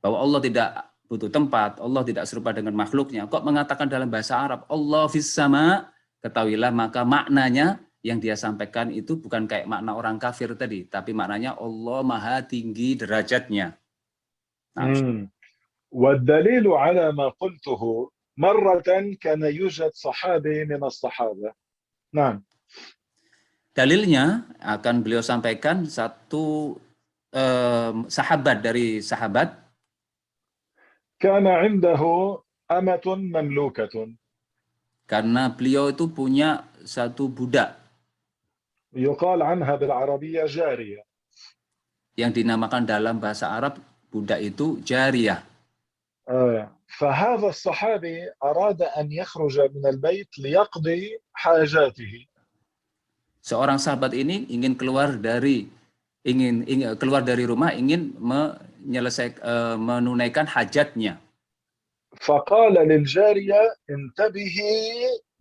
bahwa Allah tidak butuh tempat, Allah tidak serupa dengan makhluknya, kok mengatakan dalam bahasa Arab, Allah fis sama, ketahuilah maka maknanya yang dia sampaikan itu bukan kayak makna orang kafir tadi, tapi maknanya Allah maha tinggi derajatnya. والدليل على ما قلته مرة كان يوجد صحابي من الصحابة. نعم. Dalilnya akan beliau sampaikan satu sahabat dari sahabat. كان عنده أمة مملوكة. Karena beliau itu punya satu budak. يقال عنها بالعربية جارية. Yang dinamakan dalam bahasa Arab budak itu jariyah. فهذا الصحابي أراد أن يخرج من البيت ليقضي حاجاته. Seorang sahabat ini ingin keluar dari rumah, ingin menunaikan hajatnya. فقال للجارية انتبهي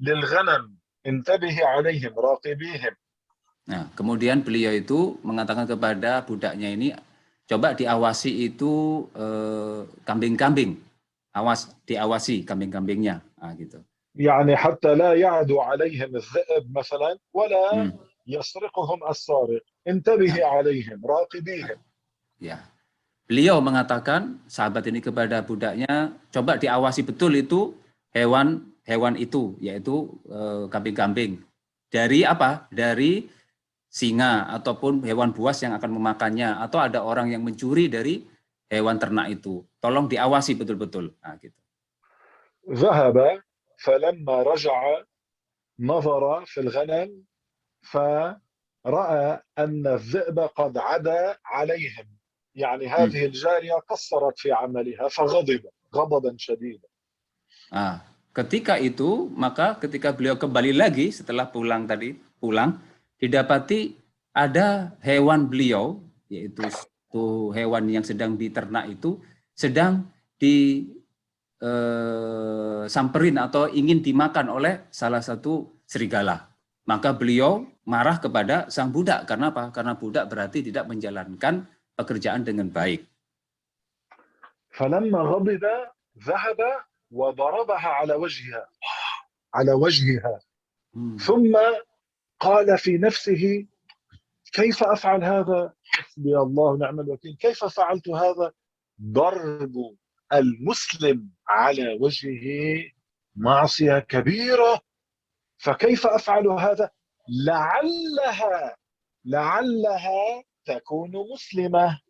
للغنم انتبهي عليهم راقبيهم. Nah, kemudian beliau itu mengatakan kepada budaknya ini, coba diawasi itu kambing-kambing, diawasi kambing-kambingnya, gitu. يعني حتى لا يعدو عليهم الذئب مثلا ولا يسرقهم السارق انتبهي عليهم راقبيهم. Ya. Beliau mengatakan, sahabat ini kepada budaknya, coba diawasi betul itu hewan itu, yaitu kambing-kambing. Dari apa? Dari singa ataupun hewan buas yang akan memakannya, atau ada orang yang mencuri dari hewan ternak itu. Tolong diawasi betul-betul. Nah, gitu. ذهب فلما رجع نظر في الغنم فرأى أن الذئب قد عدا عليهم. يعني هذه الجارية قصرت في عملها فغضب غضبا شديدا. Ketika itu, maka ketika beliau kembali lagi setelah pulang, didapati ada hewan beliau, yaitu itu hewan yang sedang diternak itu, sedang disamperin atau ingin dimakan oleh salah satu serigala. Maka beliau marah kepada sang budak. Karena apa? Karena budak berarti tidak menjalankan pekerjaan dengan baik. فلما غضب ذهب وضربها على وجهها ثم قال في نفسه كيف أفعل هذا حسبي الله ونعم الوكيل كيف فعلت هذا ضرب المسلم على وجهه معصية كبيرة فكيف أفعل هذا لعلها تكون مسلمة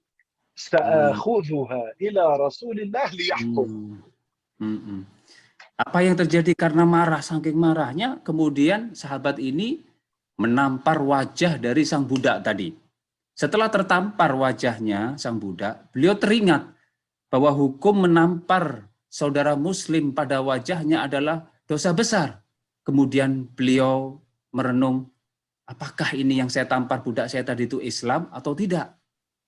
سأخذها إلى رسول الله ليحكم. Apa yang terjadi karena marah, saking marahnya, kemudian sahabat ini menampar wajah dari sang budak tadi. Setelah tertampar wajahnya sang budak, beliau teringat bahwa hukum menampar saudara muslim pada wajahnya adalah dosa besar. Kemudian beliau merenung, apakah ini yang saya tampar budak saya tadi itu Islam atau tidak?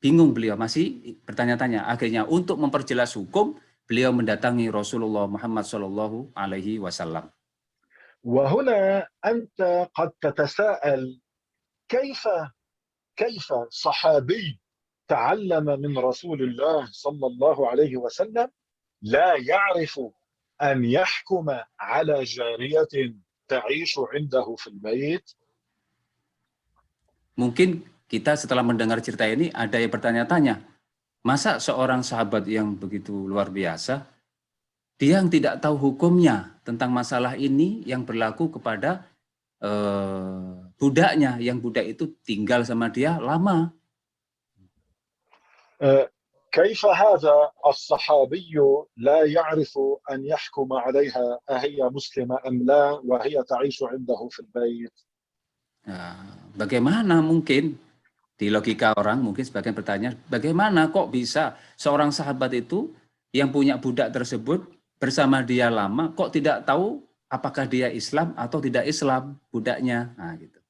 Bingung beliau, masih bertanya-tanya. Akhirnya untuk memperjelas hukum, beliau mendatangi Rasulullah Muhammad SAW. وهنا أنت قد تتساءل كيف صحابي تعلم من رسول الله صلى الله عليه وسلم لا يعرف أن يحكم على جارية تعيش عنده في البيت. Mungkin kita setelah mendengar cerita ini ada yang bertanya-tanya, masa seorang sahabat yang begitu luar biasa dia yang tidak tahu hukumnya tentang masalah ini yang berlaku kepada budaknya, yang budak itu tinggal sama dia lama. كيف هذا الصحابي لا يعرف أن يحكم عليها أهي مسلمة أم لا وهي تعيش عنده في البيت؟ Nah, bagaimana mungkin, di logika orang mungkin sebagian bertanya, bagaimana kok bisa seorang sahabat itu yang punya budak tersebut bersama dia lama kok tidak tahu apakah dia Islam atau tidak Islam budaknya. Nah, gitu.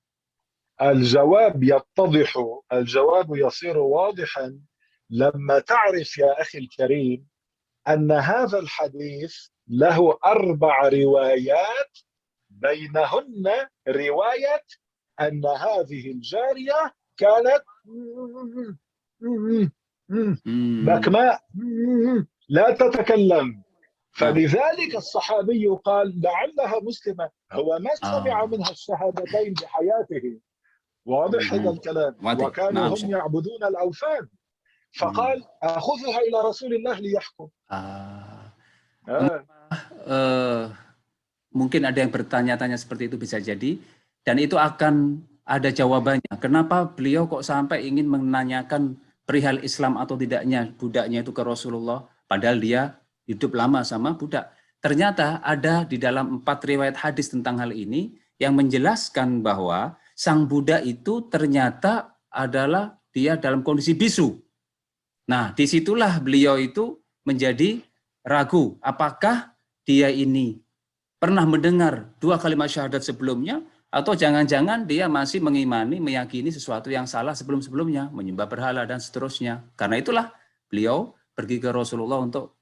الجواب يتضح، الجواب يصير واضحا لما تعرف يا أخي الكريم أن هذا الحديث له 4 روايات، بينهن رواية أن هذه الجارية كانت بكماء لا تتكلم، فلذلك الصحابي قال لعلها مسلمة، هو ما سمع منها الشهادتين بحياته. واضح هذا الكلام؟ وكانوا هم يعبدون الأوثان، فقال أخذها إلى رسول الله ليحكم. Mungkin ada yang bertanya-tanya seperti itu, bisa jadi, dan itu akan ada jawabannya. Kenapa beliau kok sampai ingin menanyakan perihal Islam atau tidaknya budaknya itu ke Rasulullah, padahal dia hidup lama sama budak. Ternyata ada di dalam 4 riwayat hadis tentang hal ini yang menjelaskan bahwa sang budak itu ternyata adalah dia dalam kondisi bisu. Nah, disitulah beliau itu menjadi ragu, apakah dia ini pernah mendengar 2 kalimat syahadat sebelumnya, atau jangan-jangan dia masih meyakini sesuatu yang salah sebelum-sebelumnya, menyembah berhala dan seterusnya. Karena itulah beliau pergi ke Rasulullah untuk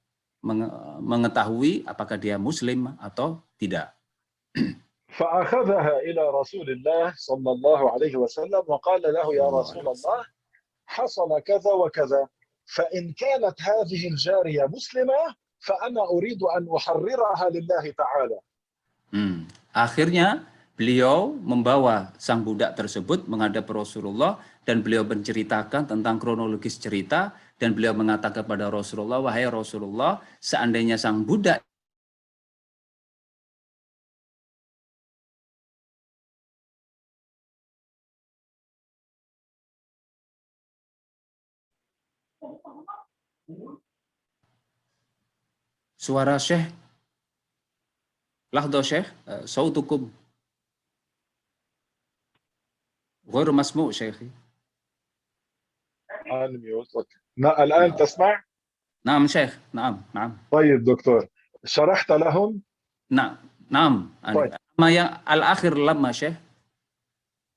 mengetahui apakah dia muslim atau tidak. فأخذها إلى رسول الله صلى الله عليه وسلم وقال له يا رسول الله حصل كذا وكذا، فإن كانت هذه الجارية مسلمة فأنا أريد أن أحررها لله تعالى. Akhirnya beliau membawa sang budak tersebut menghadap Rasulullah dan beliau menceritakan tentang kronologis cerita, dan beliau mengatakan kepada Rasulullah, wahai Rasulullah, seandainya sang budak suara Syekh, lahdo Syekh, sautukum غير مسموع شيخي. الآن تسمع؟ نعم شيخ، نعم. طيب دكتور، شرحت لهم؟ نعم. طيب. ما الآخر لما شيخ؟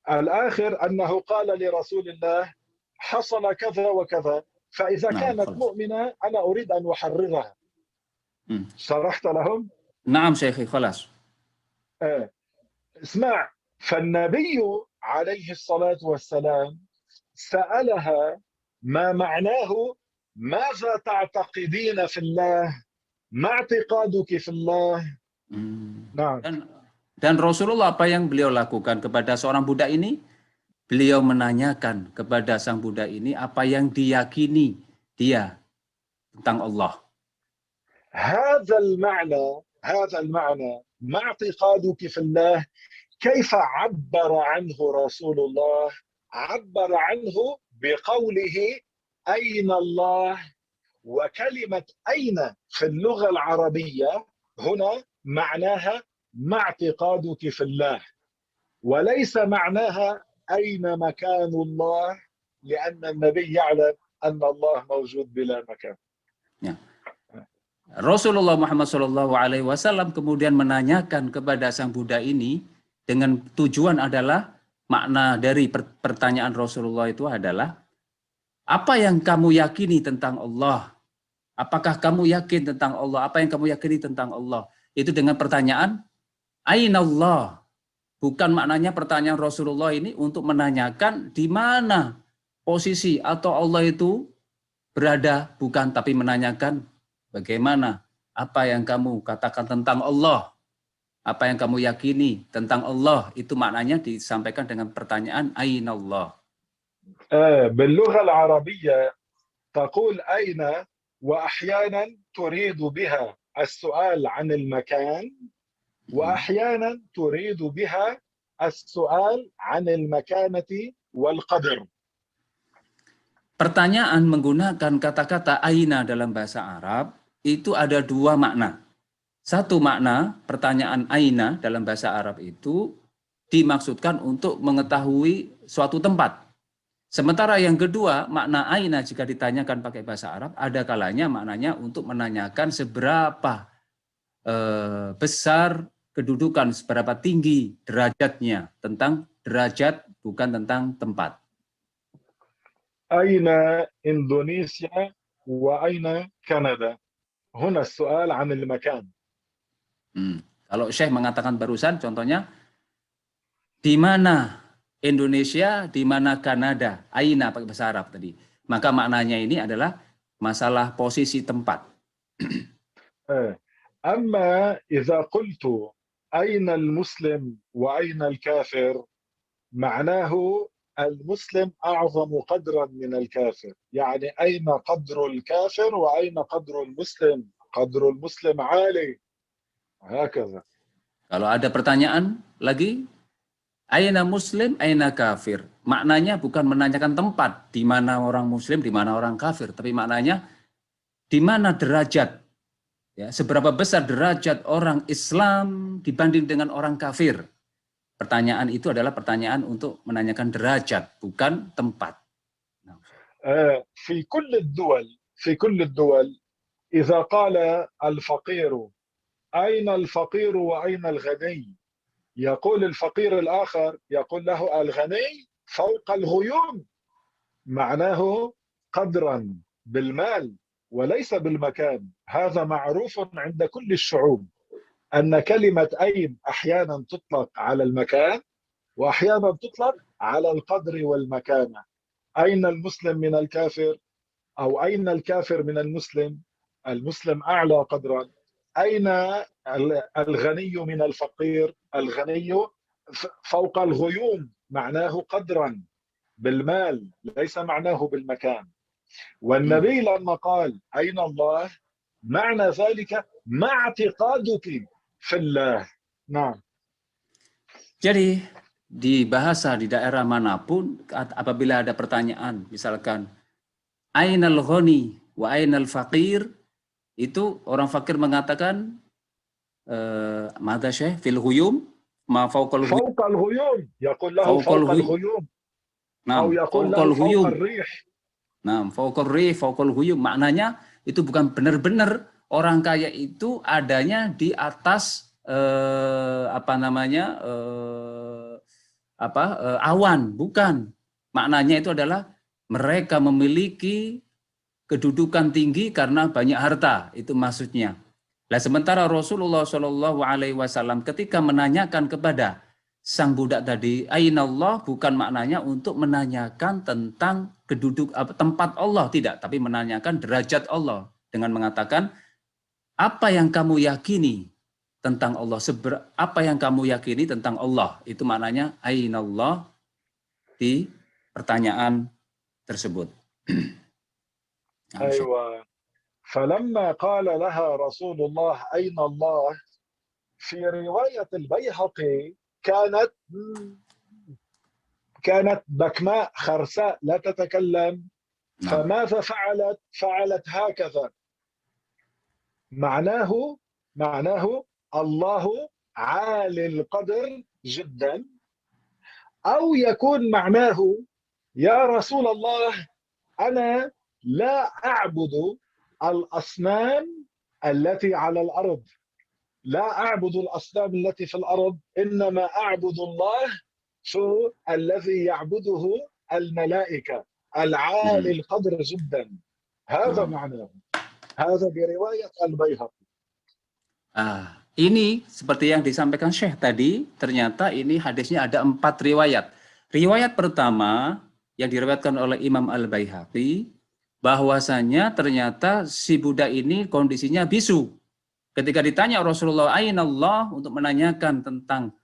الآخر أنه قال لرسول الله حصل كذا وكذا، فإذا كانت مؤمنة أنا أريد أن أحررها. شرحت لهم؟ نعم شيخي خلاص. اسمع، فالنبي عليه الصلاة والسلام سألها ما معناه، ماذا تعتقدين في الله، ما اعتقادك في الله. Nah. Dan Rasulullah apa yang beliau lakukan kepada seorang budak ini? Beliau menanyakan kepada sang budak ini apa yang diyakini dia tentang Allah. هذا المعنى ما اعتقادك في الله، كيف عبر عنه رسول الله؟ عبر عنه بقوله أين الله، وكلمة أين في اللغة العربية هنا معناها ما اعتقادك في الله، وليس معناها أين مكان الله، لأن النبي يعلم أن الله موجود بلا مكان. Rasulullah Muhammad SAW kemudian menanyakan kepada sang budak ini dengan tujuan adalah, makna dari pertanyaan Rasulullah itu adalah, apa yang kamu yakini tentang Allah? Apakah kamu yakin tentang Allah? Apa yang kamu yakini tentang Allah? Itu dengan pertanyaan, Aina Allah. Bukan maknanya pertanyaan Rasulullah ini untuk menanyakan di mana posisi atau Allah itu berada, bukan, tapi menanyakan bagaimana, apa yang kamu katakan tentang Allah, apa yang kamu yakini tentang Allah, itu maknanya disampaikan dengan pertanyaan Aina Allah. باللغة العربية تقول أين وأحيانا تريد بها السؤال عن المكان وأحيانا تريد بها السؤال عن المكانة والقدر. Pertanyaan menggunakan kata-kata aina dalam bahasa Arab itu ada dua makna. Satu makna, pertanyaan aina dalam bahasa Arab itu dimaksudkan untuk mengetahui suatu tempat. Sementara yang kedua, makna aina jika ditanyakan pakai bahasa Arab, ada kalanya maknanya untuk menanyakan seberapa besar kedudukan, seberapa tinggi derajatnya, tentang derajat bukan tentang tempat. أين إندونيسيا وأين كندا؟ هنا السؤال عن المكان. Kalau Syekh mengatakan barusan, contohnya, di mana Indonesia, di mana Kanada, aina pakai bahasa Arab tadi. Maka maknanya ini adalah masalah posisi tempat. أما إذا قلت أين المسلم وأين الكافر معناه المسلم أعظم قدرا من الكافر، يعني أين قدر الكافر وأين قدر المسلم، قدر المسلم عالي، هكذا. Kalau ada pertanyaan lagi, aina muslim, aina kafir. Maknanya bukan menanyakan tempat, di mana orang muslim, di mana orang kafir, tapi maknanya di mana derajat, ya, seberapa besar derajat orang Islam dibanding dengan orang kafir. Pertanyaan itu adalah pertanyaan untuk menanyakan derajat, bukan tempat. في كل الدول إذا قال الفقير أين الفقير وأين الغني، يقول الفقير الآخر يقول له الغني فوق الغيوم، معناه قدرا بالمال وليس بالمكان. هذا معروف عند كل الشعوب أن كلمة أين أحيانا تطلق على المكان وأحيانا تطلق على القدر والمكانة. أين المسلم من الكافر، أو أين الكافر من المسلم، المسلم أعلى قدرا. أين الغني من الفقير، الغني فوق الغيوم، معناه قدرا بالمال ليس معناه بالمكان. والنبي لما قال أين الله معنى ذلك مع اعتقادك في الله. نعم. Jadi di bahasa di daerah manapun apabila ada pertanyaan misalkan ainal ghani wa ainal faqir, itu orang fakir mengatakan madza syekh fil ghuyum ma fawqal ghuyum, فوق الغيوم، يقول له فوق الغيوم، أو يقول له فوق الريح. Nah, fawqal rih, fawqal ghuyum, maknanya itu bukan benar-benar orang kaya itu adanya di atas awan, bukan. Maknanya itu adalah mereka memiliki kedudukan tinggi karena banyak harta, itu maksudnya. Nah, sementara Rasulullah Shallallahu Alaihi Wasallam ketika menanyakan kepada sang budak tadi, ainallah, bukan maknanya untuk menanyakan tentang tempat Allah, tidak, tapi menanyakan derajat Allah dengan mengatakan apa yang kamu yakini tentang Allah, apa yang kamu yakini tentang Allah, itu maknanya ainallah di pertanyaan tersebut. أيوة. فلما قال لها رسول الله أين الله، في رواية البيهقي كانت بكماء خرساء لا تتكلم. فماذا فعلت؟ فعلت هكذا، معناه الله عالي القدر جدا، أو يكون معناه يا رسول الله أنا لا أعبد الأصنام التي على الأرض، لا أعبد الأصنام التي في الأرض، إنما أعبد الله شو الذي يعبده الملائكة العالي القدر جدا. هذا معناه، هذا برواية البيهقي. Ini seperti yang disampaikan Syekh tadi, ternyata ini hadisnya ada 4 riwayat. Riwayat pertama yang diriwayatkan oleh Imam Al-Baihaqi, bahwasanya ternyata si budak ini kondisinya bisu. Ketika ditanya Rasulullah ainallah untuk menanyakan tentang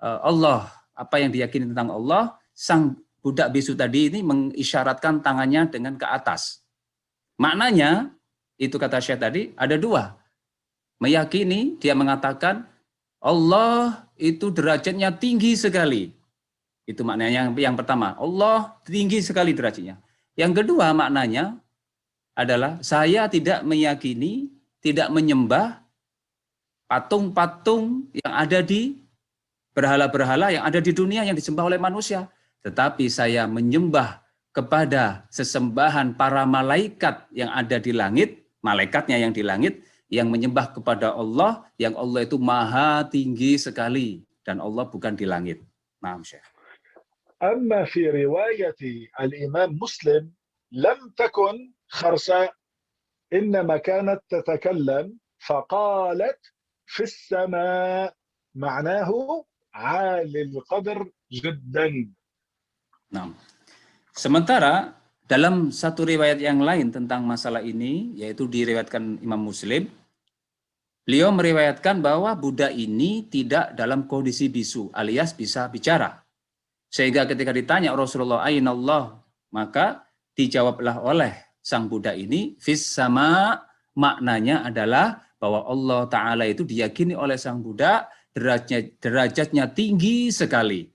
Allah, apa yang diyakini tentang Allah, sang budak bisu tadi ini mengisyaratkan tangannya dengan ke atas. Maknanya, itu kata Syekh tadi, ada 2. meyakini, dia mengatakan Allah itu derajatnya tinggi sekali. Itu maknanya yang pertama, Allah tinggi sekali derajatnya. Yang kedua maknanya adalah saya tidak meyakini, tidak menyembah patung-patung yang ada di berhala-berhala yang ada di dunia yang disembah oleh manusia. Tetapi saya menyembah kepada sesembahan para malaikat yang ada di langit, malaikatnya yang di langit, yang menyembah kepada Allah, yang Allah itu maha tinggi sekali. Dan Allah bukan di langit. Nah, Syekh. أما في رواية الإمام مسلم لم تكن خرساء إنما كانت تتكلم فقالت في السماء معناه عالي القدر جدا. Nah, sementara dalam satu riwayat yang lain tentang masalah ini, yaitu diriwayatkan Imam Muslim, beliau meriwayatkan bahwa Buddha ini tidak dalam kondisi bisu, alias bisa bicara. Sehingga ketika ditanya Rasulullah, "Aina Allah?" maka dijawablah oleh sang Buddha ini, "Fis sama", maknanya adalah bahwa Allah Ta'ala itu diyakini oleh sang Buddha derajatnya tinggi sekali.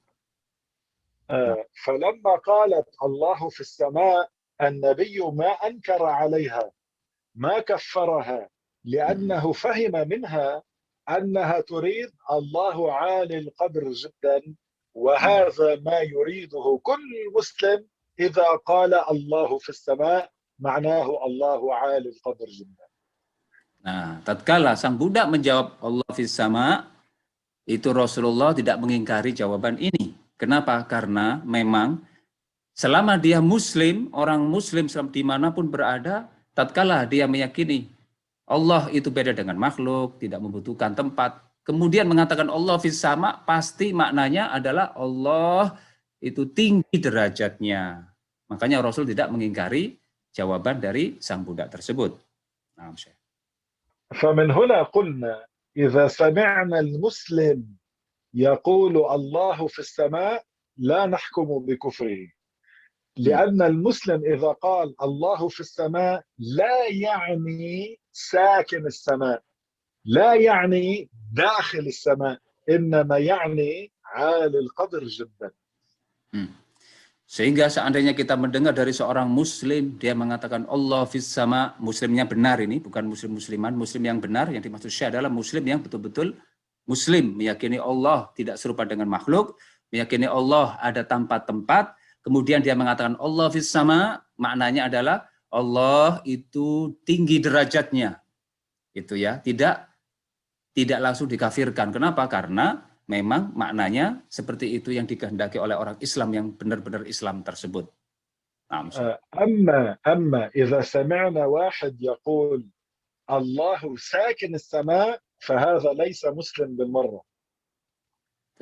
فلما قالت الله في السماء النبي ما أنكر عليها ما كفرها لأنه فهم منها أنها تريد الله عالي القدر جدا وهذا ما يريده كل مسلم إذا قال الله في السماء معناه الله عالي القدر جدا. Nah, tatkala sang Buddha menjawab Allah fis sama, itu Rasulullah tidak mengingkari jawaban ini. Kenapa? Karena memang selama dia Muslim, orang Muslim dimanapun berada, tatkala dia meyakini Allah itu beda dengan makhluk, tidak membutuhkan tempat, kemudian mengatakan Allah fis sama, pasti maknanya adalah Allah itu tinggi derajatnya. Makanya Rasul tidak mengingkari jawaban dari sang Buddha tersebut. Nah, فمن هنا قلنا إذا سمعنا المسلم يقول الله في السماء لا نحكم بكفره لأن المسلم إذا قال الله في السماء لا يعني ساكن السماء لا يعني داخل السماء إنما يعني عالي القدر جدا. Sehingga seandainya kita mendengar dari seorang muslim, dia mengatakan Allah fis sama, muslimnya benar ini, bukan muslim-musliman, muslim yang benar, yang dimaksud syah adalah muslim yang betul-betul muslim, meyakini Allah tidak serupa dengan makhluk, meyakini Allah ada tempat-tempat, kemudian dia mengatakan Allah fis sama, maknanya adalah Allah itu tinggi derajatnya. Itu ya, tidak langsung dikafirkan. Kenapa? Karena memang maknanya seperti itu yang dikehendaki oleh orang Islam yang benar-benar Islam tersebut. أما إذا سمعنا واحد يقول الله ساكن السماء فهذا ليس مسلم بالمرة.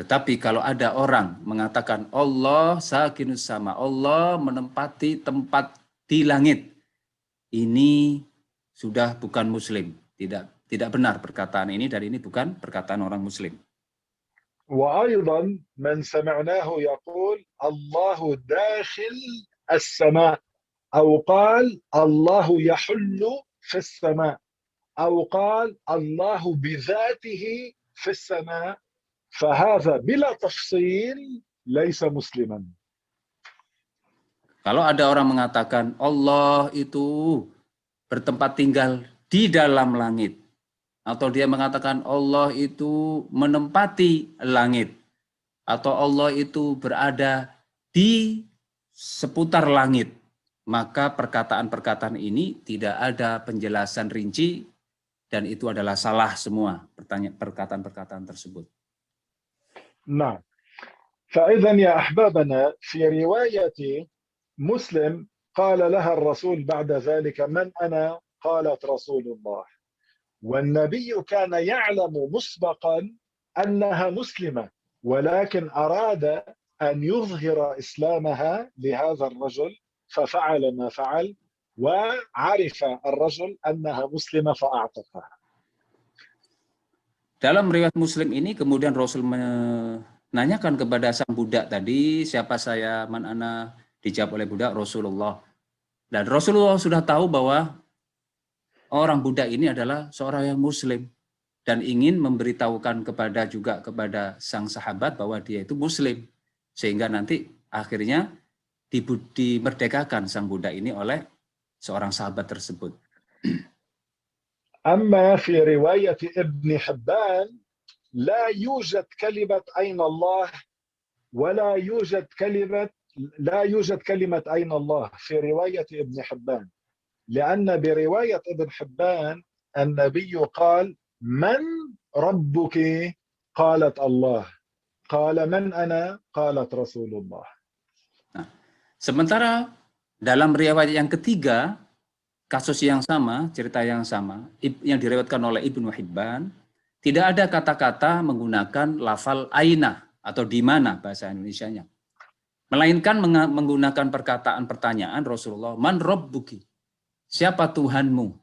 Tetapi kalau ada orang mengatakan Allah sakinus sama, Allah menempati tempat di langit, ini sudah bukan Muslim. Tidak benar perkataan ini, dan ini bukan perkataan orang Muslim. وأيضا من سمعناه يقول الله داخل السماء أو قال الله يحل في السماء أو قال الله بذاته في السماء فهذا بلا تفصيل ليس مسلما. Kalau ada orang mengatakan Allah itu bertempat tinggal di dalam langit, atau dia mengatakan Allah itu menempati langit, atau Allah itu berada di seputar langit, maka perkataan-perkataan ini tidak ada penjelasan rinci, dan itu adalah salah semua perkataan-perkataan tersebut. Nah, فإذا يا أحبابنا في رواية مسلم قال لها الرسول بعد ذلك من أنا؟ قالت رسول الله. والنبي كان يعلم مسبقا أنها مسلمة ولكن أراد أن يظهر إسلامها لهذا الرجل ففعل ما فعل وعرف الرجل أنها مسلمة فأعتقها. Dalam riwayat Muslim ini kemudian Rasul menanyakan kepada sang Buddha tadi, siapa saya, man ana, dijawab oleh Buddha Rasulullah. Dan Rasulullah sudah tahu bahwa orang Buddha ini adalah seorang yang Muslim. dan ingin memberitahukan kepada sang sahabat bahwa dia itu Muslim, sehingga nanti akhirnya dimerdekakan sang budak ini oleh seorang sahabat tersebut. أما في رواية ابن حبان لا يوجد كلمة أين الله ولا يوجد كلمة أين الله في رواية ابن حبان، لأن برواية ابن حبان النبي قال من ربك؟ قالت الله. قال من أنا؟ قالت رسول الله. Nah, sementara dalam riwayat yang ketiga, kasus yang sama, cerita yang sama, yang diriwayatkan oleh Ibnu Hibban, tidak ada kata-kata menggunakan lafal aina atau di mana bahasa Indonesianya. Melainkan menggunakan perkataan pertanyaan Rasulullah, man rabbuki? Siapa Tuhanmu?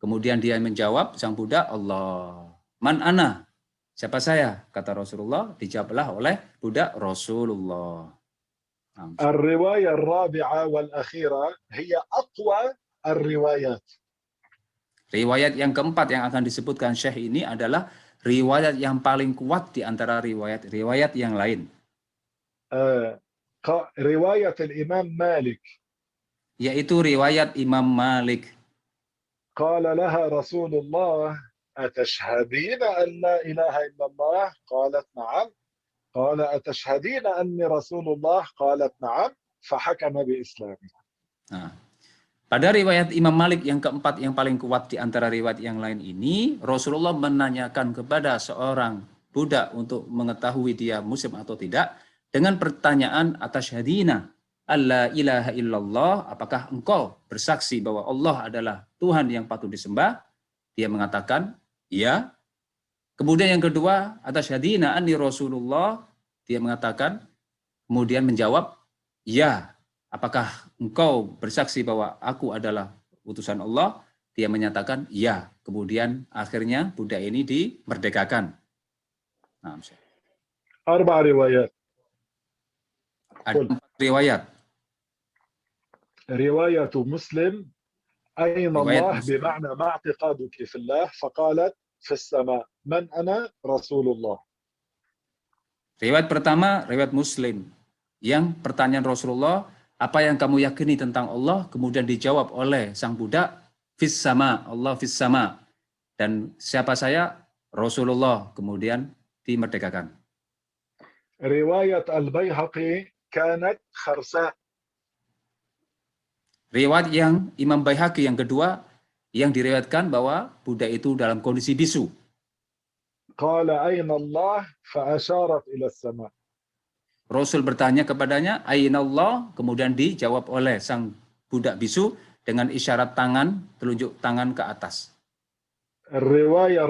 Kemudian dia menjawab, sang budak, Allah. Man ana? Siapa saya? Kata Rasulullah, dijawablah oleh budak Rasulullah. الرواية الرابعة والأخيرة هي أقوى الروايات. Riwayat yang keempat yang akan disebutkan Syekh ini adalah riwayat yang paling kuat di antara riwayat-riwayat yang lain. رواية الإمام مالك. Yaitu riwayat Imam Malik. قال لها رسول الله أتشهدين أن لا إله إلا الله؟ قالت نعم. قال أتشهدين أني رسول الله؟ قالت نعم. فحكم بإسلامها. Nah, pada riwayat Imam Malik yang keempat yang paling kuat di antara riwayat yang lain ini, Rasulullah menanyakan kepada seorang budak untuk mengetahui dia Muslim atau tidak dengan pertanyaan atasyhadina alla ilaha illallah, apakah engkau bersaksi bahwa Allah adalah Tuhan yang patut disembah? Dia mengatakan iya. Kemudian yang kedua, atasyhadina anni Rasulullah, dia mengatakan, kemudian menjawab ya. Apakah engkau bersaksi bahwa aku adalah utusan Allah? Dia menyatakan ya. Kemudian akhirnya budak ini dimerdekakan. Nah, 4 روايات. ada 4 riwayat. رواية مسلم أين الله بمعنى ما اعتقادك في الله؟ فقالت في السماء. من أنا؟ رسول الله. Riwayat pertama, riwayat Muslim. Yang pertanyaan Rasulullah, apa yang kamu yakini tentang Allah? Kemudian dijawab oleh sang budak, fis sama, Allah fis sama. Dan siapa saya? Rasulullah. Kemudian dimerdekakan. رواية البيهقي كانت خرساء. Riwayat yang Imam Baihaqi yang kedua, yang diriwayatkan bahwa budak itu dalam kondisi bisu. قال أين الله؟ فأشارت إلى السماء. Rasul bertanya kepadanya, Aina Allah? Kemudian dijawab oleh sang budak bisu dengan isyarat tangan, telunjuk tangan ke atas. الرواية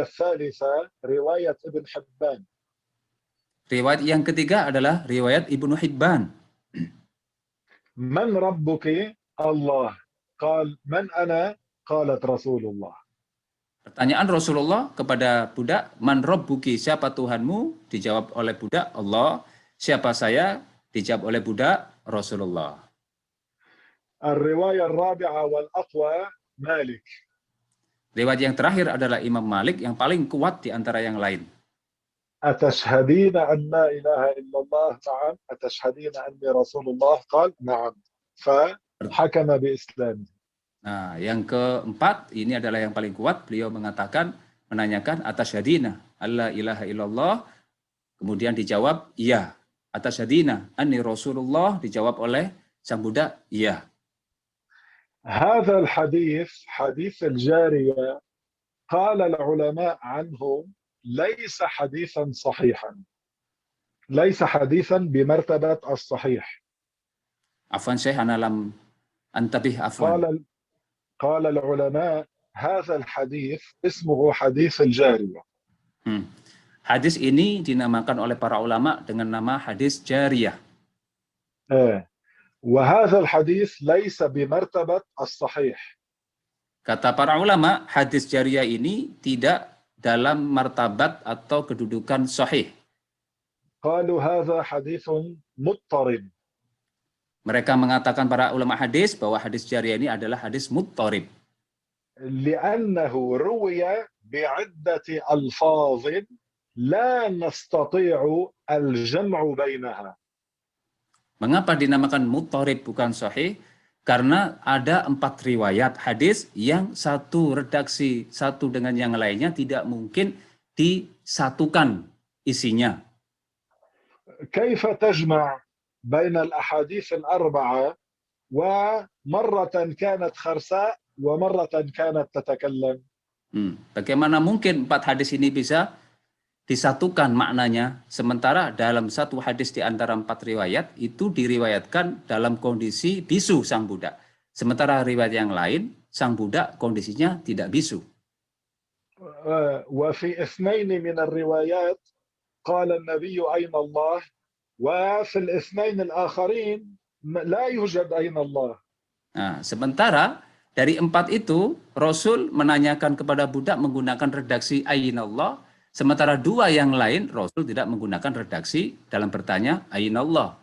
الثالثة رواية ابن حبان. Riwayat yang ketiga adalah riwayat Ibnu Hibban. من ربك؟ الله. قال من أنا؟ قالت رسول الله. Pertanyaan Rasulullah kepada budak, man rabbuki, siapa Tuhanmu? Dijawab oleh budak, Allah. Siapa saya? Dijawab oleh budak, Rasulullah. الرواية الرابعة والأقوى مالك. Riwayat yang terakhir adalah Imam Malik yang paling kuat di antara yang lain. أتشهدين أن لا إله إلا الله؟ نعم. أتشهدين أني رسول الله؟ قال نعم. فحكم بإسلامه. Nah, yang keempat ini adalah yang paling kuat. Beliau menanyakan atasyhadina alla ilaha illallah. Kemudian dijawab iya. Atasyhadina anni Rasulullah, dijawab oleh sang budak iya. هذا الحديث حديث الجارية قال العلماء عنه ليس حديثا صحيحا، ليس حديثا بمرتبة الصحيح. Afwan Syekh, ana lam antabih, afwan. قال العلماء هذا الحديث اسمه حديث الجارية. Hadis ini dinamakan oleh para ulama dengan nama hadis jariyah. وهذا الحديث ليس بمرتبة الصحيح. Kata para ulama, hadis jariyah ini tidak dalam martabat atau kedudukan sahih. قالوا هذا حديث مضطرب. Mereka mengatakan para ulama hadis bahwa hadis jariyah ini adalah hadis muttarib. لأنه روي بعدة ألفاظ لا نستطيع الجمع بينها. Mengapa dinamakan muttarib bukan sahih? Karena ada 4 riwayat hadis yang satu redaksi satu dengan yang lainnya tidak mungkin disatukan isinya. كيف تجمع بين الأحاديث الأربعة ومرة كانت خرساء ومرة كانت تتكلم؟ Bagaimana mungkin 4 hadis ini bisa disatukan maknanya, sementara dalam satu hadis di antara 4 riwayat itu diriwayatkan dalam kondisi bisu sang budak. Sementara riwayat yang lain, sang budak kondisinya tidak bisu. وفي 2 من الروايات قال النبي أين الله وفي الاثنين الآخرين لا يوجد أين الله. Nah, sementara dari 4 itu Rasul menanyakan kepada budak menggunakan redaksi Ainallah, sementara 2 yang lain Rasul tidak menggunakan redaksi dalam bertanya Ainallah.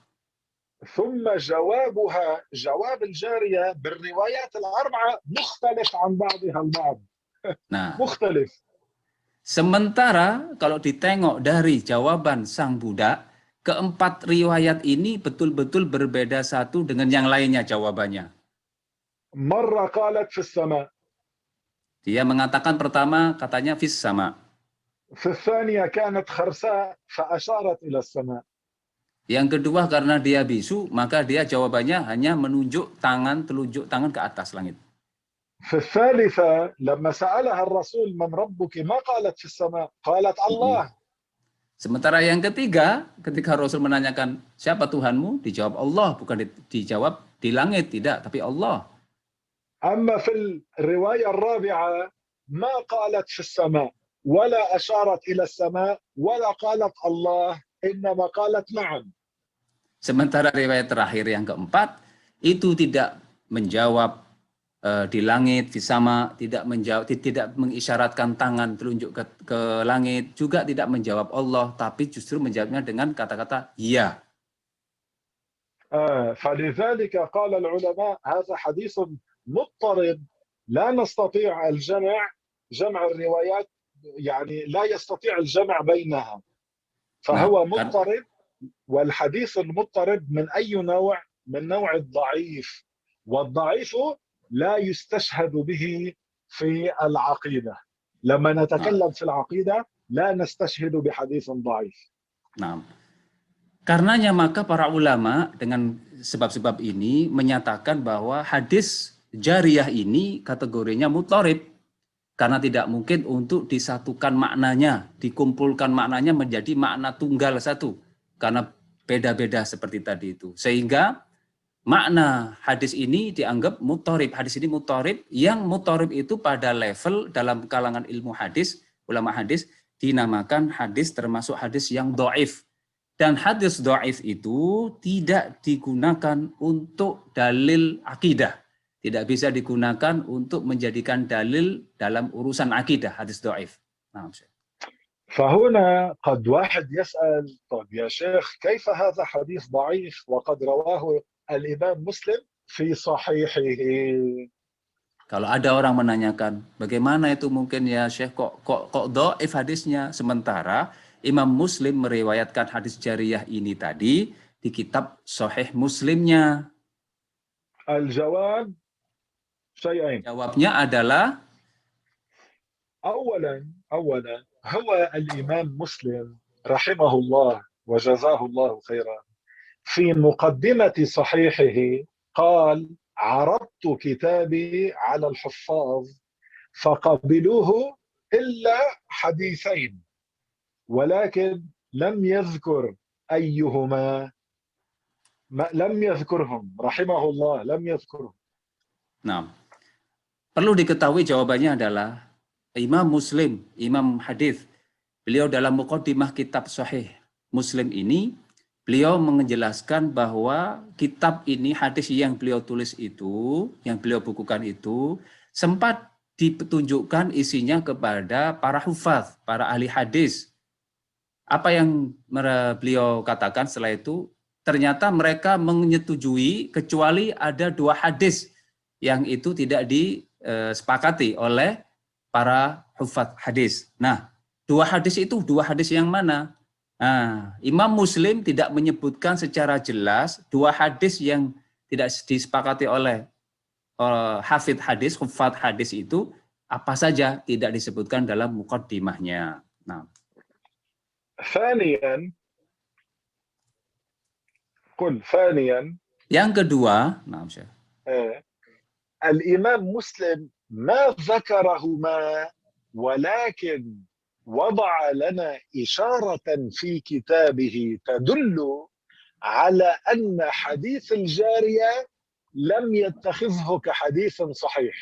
ثم جوابها جواب الجارية بالروايات الأربعة مختلف عن بعضها البعض. Nah, مختلف. Sementara kalau ditengok dari jawaban sang budak, keempat riwayat ini betul-betul berbeda satu dengan yang lainnya jawabannya. مرة قالت في السماء. Dia mengatakan pertama katanya fis sama. في الثانية كانت خرساء فأشارت إلى السماء. Yang kedua karena dia bisu, maka dia jawabannya hanya menunjuk tangan, telunjuk tangan ke atas langit. في الثالثة لما سألها الرسول من ربك ما قالت في السماء قالت الله. Sementara yang ketiga, ketika Rasul menanyakan siapa Tuhanmu, dijawab Allah, bukan dijawab di langit, tidak, tapi Allah. أما في الرواية الرابعة ما قالت في السماء ولا أشارت إلى السماء ولا قالت الله إنما قالت نعم. Sementara riwayat terakhir yang keempat itu tidak menjawab di langit, di sama, tidak menjawab, tidak mengisyaratkan tangan telunjuk ke langit, juga tidak menjawab Allah, tapi justru menjawabnya dengan kata-kata iya. فلذلك قال العلماء هذا حديث مضطرب لا نستطيع جمع الروايات يعني لا يستطيع الجمع بينها فهو مضطرب والحديث المضطرب من أي نوع؟ من نوع الضعيف والضعيف لا يستشهد به في العقيدة لما نتكلم في العقيدة لا نستشهد بحديث ضعيف. Nah, karenanya maka para ulama dengan sebab-sebab ini menyatakan bahwa hadis jariyah ini kategorinya muttarib karena tidak mungkin untuk disatukan maknanya, dikumpulkan maknanya menjadi makna tunggal satu karena beda-beda seperti tadi itu. Sehingga makna hadis ini dianggap muttarib. Hadis ini muttarib, yang muttarib itu pada level dalam kalangan ilmu hadis, ulama hadis dinamakan hadis termasuk hadis yang dhaif. Dan hadis dhaif itu tidak digunakan untuk dalil akidah. Tidak bisa digunakan untuk menjadikan dalil dalam urusan akidah, hadis dhaif. Nah, فهنا قد واحد يسأل طب يا شيخ كيف هذا حديث ضعيف وقد رواه الإمام مسلم في صحيحه. Kalau ada orang menanyakan, bagaimana itu mungkin ya Syekh kok dhaif hadisnya, sementara Imam Muslim meriwayatkan hadis jariyah ini tadi di kitab Sahih Muslimnya. الجواب شيئين. Jawabnya adalah أولا هو الإمام مسلم رحمه الله وجزاه الله خيرا في مقدمة صحيحه قال عرضت كتابي على الحفاظ فقبلوه إلا حديثين ولكن لم يذكر أيهما لم يذكرهم رحمه الله لم يذكرهم. Nah, perlu diketahui jawabannya adalah Imam Muslim, Imam hadis, beliau dalam muqaddimah kitab Sahih Muslim ini, beliau menjelaskan bahwa kitab ini, hadis yang beliau tulis itu, yang beliau bukukan itu, sempat ditunjukkan isinya kepada para hufaz, para ahli hadis. Apa yang beliau katakan setelah itu, ternyata mereka menyetujui kecuali ada 2 hadis yang itu tidak disepakati oleh para hufaz hadis. Nah, dua hadis itu dua hadis yang mana? Nah, Imam Muslim tidak menyebutkan secara jelas dua hadis yang tidak disepakati oleh hafidh hadis, hufaz hadis itu apa saja, tidak disebutkan dalam muqaddimahnya. Nah, ثانيا قل ثانيا yang kedua, nah, Syekh. الإمام مسلم ما ذكرهما ولكن وضع لنا إشارة في كتابه تدل على أن حديث الجارية لم يتخذه كحديث صحيح.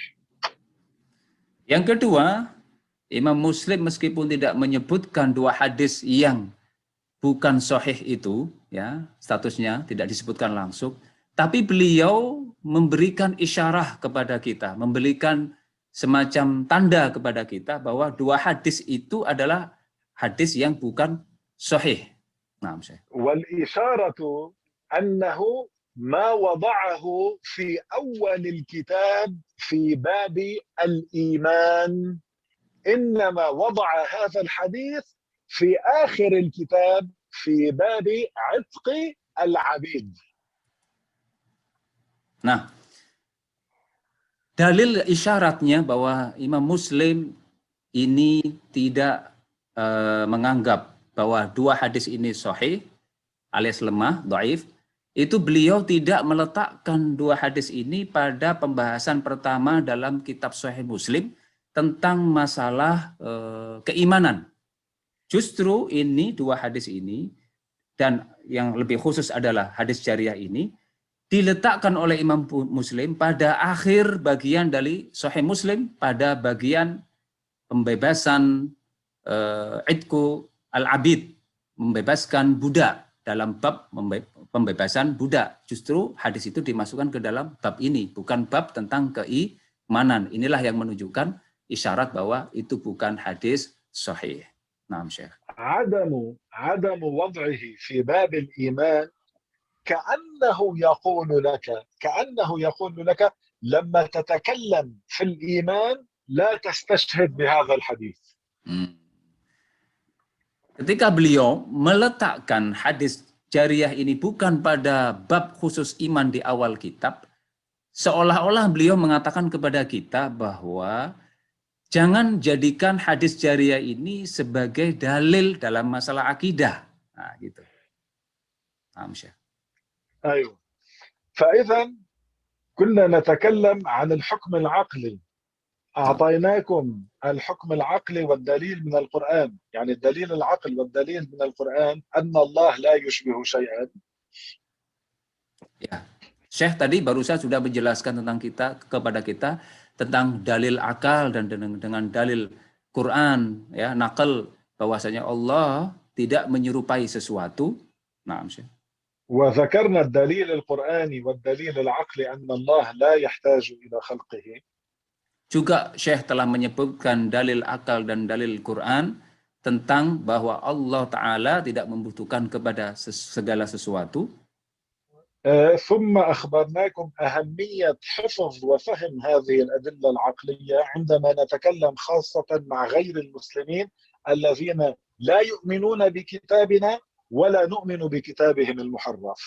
Yang kedua, Imam Muslim meskipun tidak menyebutkan dua hadis yang bukan sahih itu, ya, statusnya tidak disebutkan langsung, tapi beliau memberikan isyarah kepada kita, memberikan semacam tanda kepada kita bahwa dua hadis itu adalah hadis yang bukan sahih. Nah, والإشارة أنه ما وضعه في أول الكتاب في باب الإيمان، إنما وضع هذا الحديث في آخر الكتاب في باب عتق العبيد. Nah, dalil isyaratnya bahwa Imam Muslim ini tidak menganggap bahwa dua hadis ini sahih alias lemah, dhaif, itu beliau tidak meletakkan dua hadis ini pada pembahasan pertama dalam kitab Sahih Muslim tentang masalah keimanan. Justru ini dua hadis ini, dan yang lebih khusus adalah hadis jariyah ini, diletakkan oleh Imam Muslim pada akhir bagian dari Sahih Muslim, pada bagian pembebasan Idku al-Abid, membebaskan budak, dalam bab pembebasan budak. Justru hadis itu dimasukkan ke dalam bab ini, bukan bab tentang keimanan. Inilah yang menunjukkan isyarat bahwa itu bukan hadis sahih. Naam, Syekh. عدم وضعه في باب الإيمان كأنه يقول لك لما تتكلم في الإيمان لا تستشهد بهذا الحديث. Ketika beliau meletakkan hadis jariyah ini bukan pada bab khusus iman di awal kitab, seolah-olah beliau mengatakan kepada kita bahwa jangan jadikan hadis jariyah ini sebagai dalil dalam masalah akidah. Nah, gitu. أيوة. فإذا كنا نتكلم عن الحكم العقلي. أعطيناكم الحكم العقلي والدليل من القرآن، يعني الدليل العقل والدليل من القرآن أن الله لا يشبه شيئا. Ya, Syekh tadi barusan sudah menjelaskan tentang kepada kita tentang dalil akal dan dengan dalil Quran, ya, nakal, bahwasanya Allah tidak menyerupai sesuatu. Nah, Syekh. وذكرنا الدليل القرآني والدليل العقلي أن الله لا يحتاج إلى خلقه. Juga Syekh telah menyebutkan dalil akal dan dalil Quran tentang bahwa Allah Ta'ala tidak membutuhkan kepada segala sesuatu. ثم أخبرناكم أهمية حفظ وفهم هذه الأدلة العقلية عندما نتكلم خاصة مع غير المسلمين الذين لا يؤمنون بكتابنا ولا نؤمن بكتابهم المحرف.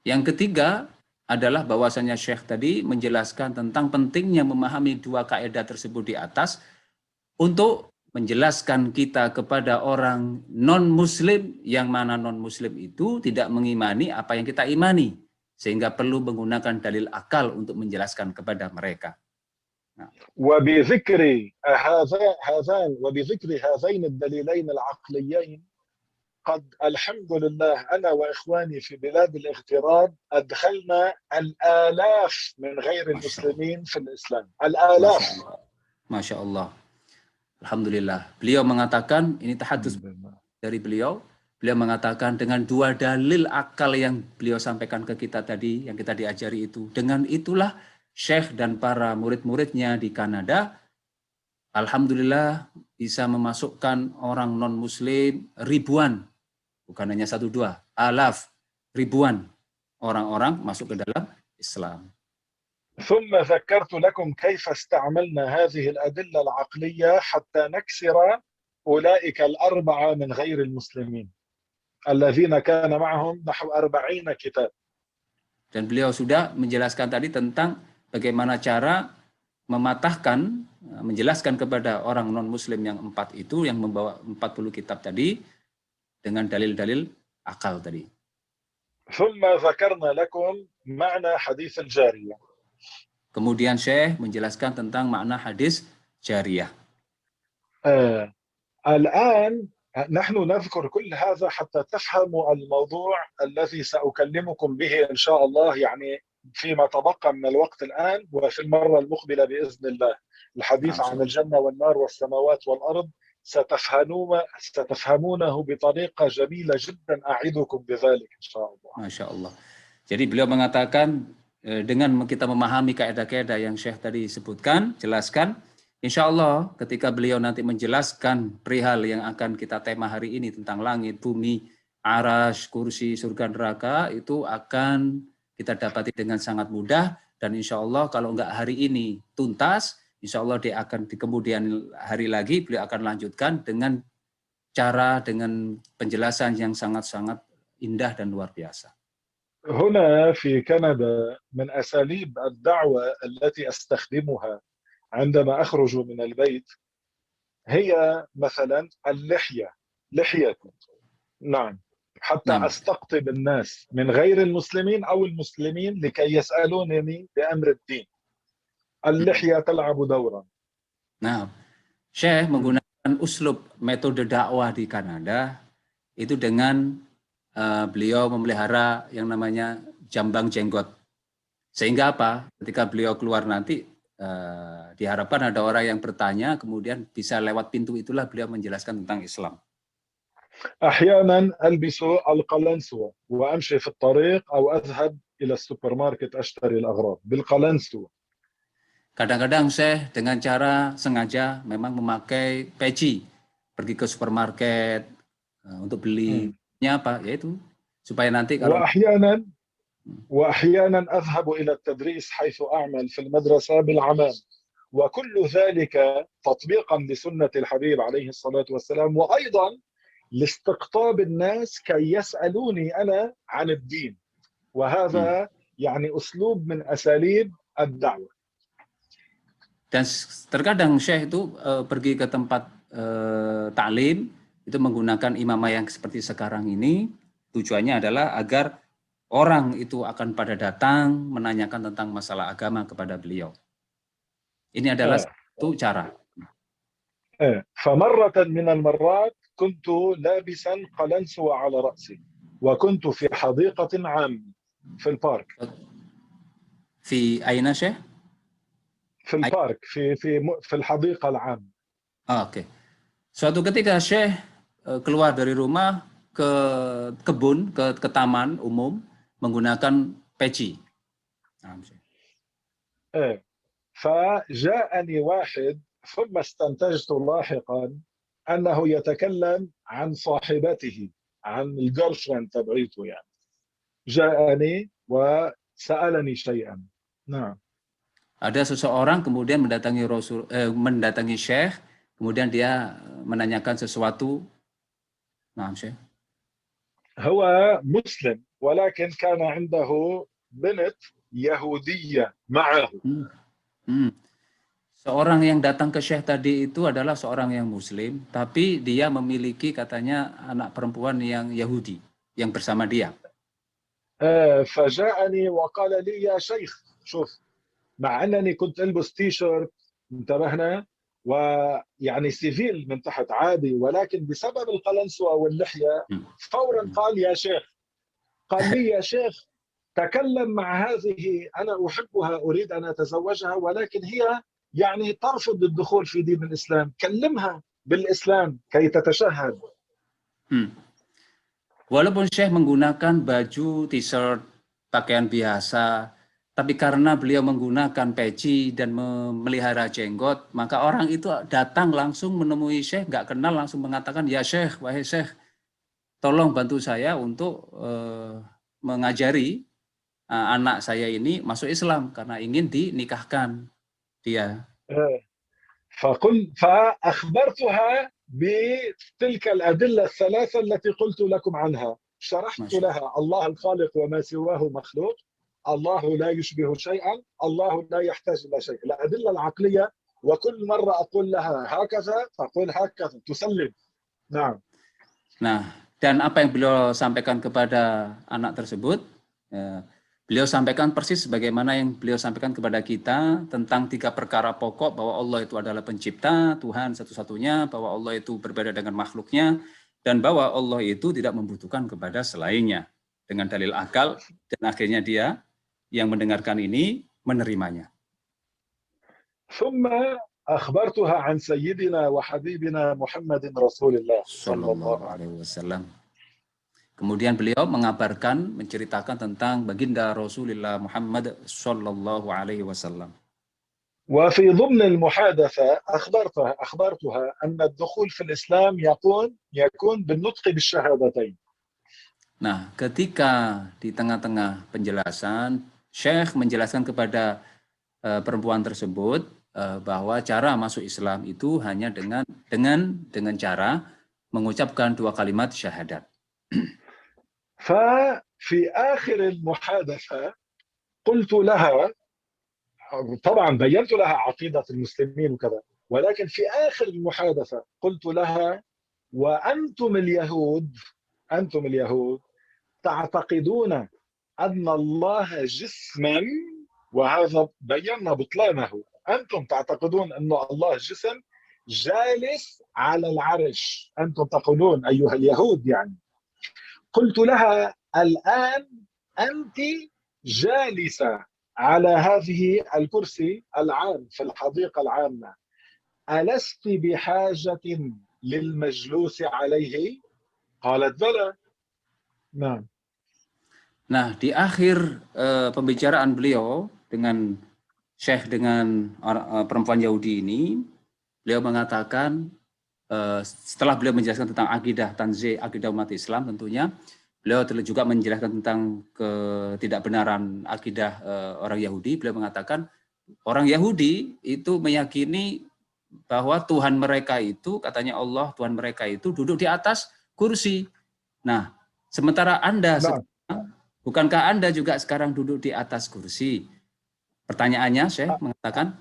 Yang ketiga adalah bahwasanya Syekh tadi menjelaskan tentang pentingnya memahami dua kaidah tersebut di atas untuk menjelaskan kita kepada orang non-muslim, yang mana non-muslim itu tidak mengimani apa yang kita imani, sehingga perlu menggunakan dalil akal untuk menjelaskan kepada mereka. Nah. وبذكر هذين الدليلين العقليين قد الحمد لله أنا وإخواني في بلاد الاغتراب أدخلنا الآلاف من غير المسلمين في الإسلام. الآلاف. ما شاء الله. Alhamdulillah. Beliau mengatakan, ini tahadus dari beliau, beliau mengatakan dengan dua dalil akal yang beliau sampaikan ke kita tadi, yang kita diajari itu, dengan itulah Syekh dan para murid-muridnya di Kanada, alhamdulillah bisa memasukkan orang non-muslim ribuan, bukan hanya 1-2, alaf, ribuan orang-orang masuk ke dalam Islam. ثم ذكرت لكم كيف استعملنا هذه الأدلة العقلية حتى نكسر أولئك الأربعة من غير المسلمين الذين كان معهم نحو 40 كتاب. Dan beliau sudah menjelaskan tadi tentang bagaimana cara mematahkan, menjelaskan kepada orang non-muslim yang 4 itu, yang membawa 40 kitab tadi, dengan dalil-dalil akal tadi. ثم ذكرنا لكم معنى حديث الجارية. Kemudian Syekh menjelaskan tentang makna hadis jariyah. الآن نحن نذكر كل هذا حتى تفهموا الموضوع الذي سأكلمكم به إن شاء الله، يعني فيما تبقى من الوقت الآن وفي المرة المقبلة بإذن الله، الحديث عن الجنة والنار والسماوات والأرض ستفهمونه بطريقة جميلة جدا، أعدكم بذلك إن شاء الله. Masya Allah. Jadi beliau mengatakan dengan kita memahami kaidah-kaidah yang Syekh tadi sebutkan, jelaskan, insya Allah ketika beliau nanti menjelaskan perihal yang akan kita tema hari ini tentang langit, bumi, arash, kursi, surga, neraka, itu akan kita dapati dengan sangat mudah. Dan insya Allah kalau enggak hari ini tuntas, insya Allah dia akan di kemudian hari lagi beliau akan lanjutkan dengan cara, dengan penjelasan yang sangat-sangat indah dan luar biasa. هنا في كندا من أساليب الدعوة التي أستخدمها عندما أخرج من البيت هي مثلا اللحية، لحية، نعم، حتى أستقطب الناس من غير المسلمين أو المسلمين لكي يسألونني بأمر الدين. اللحية تلعب دورا. Nah, Syekh menggunakan uslub metode dakwah di Kanada itu dengan beliau memelihara yang namanya jambang jenggot. Sehingga apa? Ketika beliau keluar nanti diharapkan ada orang yang bertanya, kemudian bisa lewat pintu itulah beliau menjelaskan tentang Islam. أحيانا ألبس القلنسوة وأمشي في الطريق أو أذهب إلى السوبر ماركت أشتري الأغراض بالقلنسوة. Kadang-kadang Syekh dengan cara sengaja memang memakai peci, pergi ke supermarket untuk belinya apa, yaitu supaya nanti kalau وأحيانا أذهب إلى التدريس حيث أعمل في المدرسة بالعمام، وكل ذلك تطبيقا لسنة الحبيب عليه الصلاة والسلام، وأيضا لاستقطاب الناس كي يسألوني أنا عن الدين، وهذا يعني أسلوب من أساليب الدعوة. Dan terkadang Syekh itu pergi ke tempat taklim itu menggunakan imamah yang seperti sekarang ini, tujuannya adalah agar orang itu akan pada datang menanyakan tentang masalah agama kepada beliau. Ini adalah satu cara. فمرة من المرات كنت لابسا قلنسوة على رأسي وكنت في حديقة عامة في البارك. في أين شيخ؟ في البارك في الحديقة العامة. Oke. Suatu ketika Syekh keluar dari rumah ke kebun, ke taman umum menggunakan peci. فجاءني واحد ثم استنتجت لاحقا أنه يتكلم عن صاحبته، عن الجيرلفريند تبعيته، يعني جاءني وسألني شيئا. نعم. Ada seseorang kemudian mendatangi Syekh, kemudian dia menanyakan sesuatu. Nah, Syekh. هو مسلم ولكن كان عنده بنت يهودية معه. Seorang yang datang ke Syekh tadi itu adalah seorang yang Muslim, tapi dia memiliki katanya anak perempuan yang Yahudi yang bersama dia. فجاءني وقال لي يا شيخ شوف، مع أنني كنت ألبس تي شيرت، انتبهنا، ويعني سيفيل من تحت عادي، ولكن بسبب القلنسوة واللحية فورا قال يا شيخ، قال لي يا شيخ تكلم مع هذه، أنا أحبها أريد أن أتزوجها ولكن هي يعني ترفض الدخول في دين الإسلام، كلمها بالإسلام كي تتشهد. Walaupun Syekh menggunakan baju t-shirt, pakaian biasa, tapi karena beliau menggunakan peci dan memelihara jenggot, maka orang itu datang langsung menemui Syekh, nggak kenal, langsung mengatakan, ya Syekh, wahai Syekh, tolong bantu saya untuk mengajari anak saya ini masuk Islam karena ingin dinikahkan dia. فأخبرتها بتلك الأدلة الثلاثة التي قلت لكم عنها. شرحت Masya, لها الله الخالق وما سواه مخلوق، الله لا يشبه شيئا، الله لا يحتاج إلى شيء، الأدلة العقلية. وكل مرة أقول لها هكذا تقول هكذا، تسلم. نعم. Nah, dan apa yang beliau sampaikan kepada anak tersebut, beliau sampaikan persis sebagaimana yang beliau sampaikan kepada kita tentang 3 perkara pokok, bahwa Allah itu adalah pencipta, Tuhan satu-satunya, bahwa Allah itu berbeda dengan makhluknya, dan bahwa Allah itu tidak membutuhkan kepada selainnya, dengan dalil akal, dan akhirnya dia yang mendengarkan ini menerimanya. ثم أخبرتها عن سيدنا وحبيبنا محمد رسول الله صلى الله Sallallahu عليه alaihi wasallam. Kemudian beliau mengabarkan, menceritakan tentang baginda Rasulullah Muhammad Sallallahu alaihi wasallam. وفي ضمن المحادثة أخبرتها أن الدخول في الإسلام يكون بالنطق بالشهادتين. Nah, ketika di tengah-tengah penjelasan, Syekh menjelaskan kepada perempuan tersebut bahwa cara masuk Islam itu hanya dengan cara mengucapkan 2 kalimat syahadat. ففي آخر المحادثة قلت لها، طبعا بينت لها عقيدة المسلمين وكذا، ولكن في آخر المحادثة قلت لها وأنتم اليهود تعتقدون أن الله جسما، وهذا بينا بطلانه، أنتم تعتقدون أن الله جسم جالس على العرش، أنتم تقولون أيها اليهود يعني. قلت لها الآن أنت جالسة على هذه الكرسي العام في الحديقة العامة، ألست بحاجة للمجلوس عليه؟ قالت بلى. نعم. Nah, di akhir pembicaraan beliau dengan Syekh dengan perempuan Yahudi ini, beliau mengatakan, setelah beliau menjelaskan tentang akidah tanzih, akidah umat Islam tentunya, beliau juga menjelaskan tentang ketidakbenaran akidah orang Yahudi. Beliau mengatakan orang Yahudi itu meyakini bahwa Tuhan mereka itu, katanya Allah, Tuhan mereka itu duduk di atas kursi. Nah, sementara Anda sekarang, bukankah Anda juga sekarang duduk di atas kursi? Pertanyaannya, Syekh mengatakan,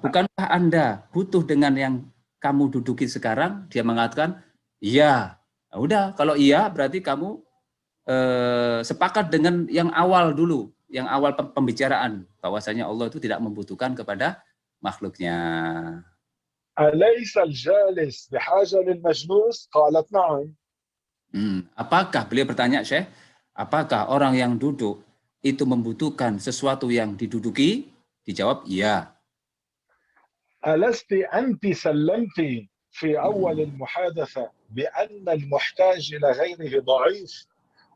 bukankah Anda butuh dengan yang kamu duduki sekarang? Dia mengatakan, iya. Nah, udah, kalau iya berarti kamu sepakat dengan yang awal dulu, yang awal pembicaraan, bahwasanya Allah itu tidak membutuhkan kepada makhluknya. أليس الجالس بحاجة للمجلوس؟ قالت نعم. Apakah, beliau bertanya, Syekh, apakah orang yang duduk itu membutuhkan sesuatu yang diduduki? Dijawab, iya. ألست أنت سلمت في أول المحادثة بأن المحتاج إلى غيره ضعيف،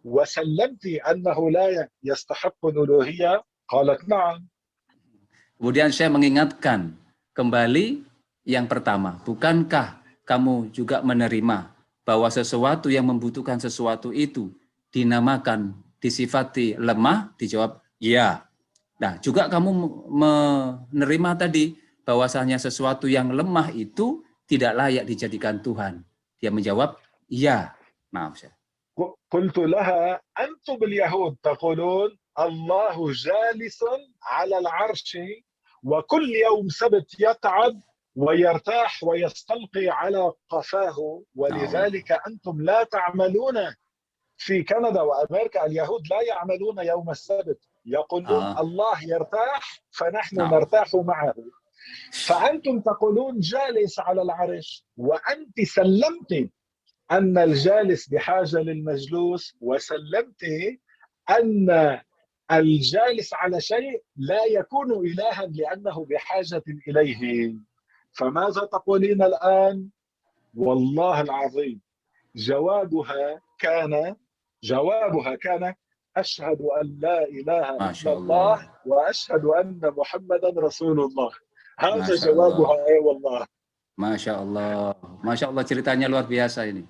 وسلمت أنه لا يستحق الألوهية؟ قالت نعم. Kemudian saya mengingatkan kembali yang pertama, bukankah kamu juga menerima bahwa sesuatu yang membutuhkan sesuatu itu dinamakan, disifati lemah? Dijawab, iya. Nah, juga kamu menerima tadi bahwasanya sesuatu yang lemah itu tidak layak dijadikan Tuhan. Dia menjawab, iya. Maaf, saya. قلت لها أنتم اليهود تقولون الله جالس على العرش وكل يوم سبت يتعب ويرتاح ويستلقي على قفاه، ولذلك أنتم لا تعملون في كندا وأمريكا، اليهود لا يعملون يوم السبت، يقولون الله يرتاح فنحن نرتاح معه، فأنتم تقولون جالس على العرش، وأنت سلمت أن الجالس بحاجة للمجلوس، وسلمت أن الجالس على شيء لا يكون إلها لأنه بحاجة إليه. فماذا تقولين الآن؟ والله العظيم جوابها كان أشهد أن لا إله إلا الله وأشهد أن محمدا رسول الله. هذا جوابها. والله. Masya Allah, ceritanya luar biasa ini.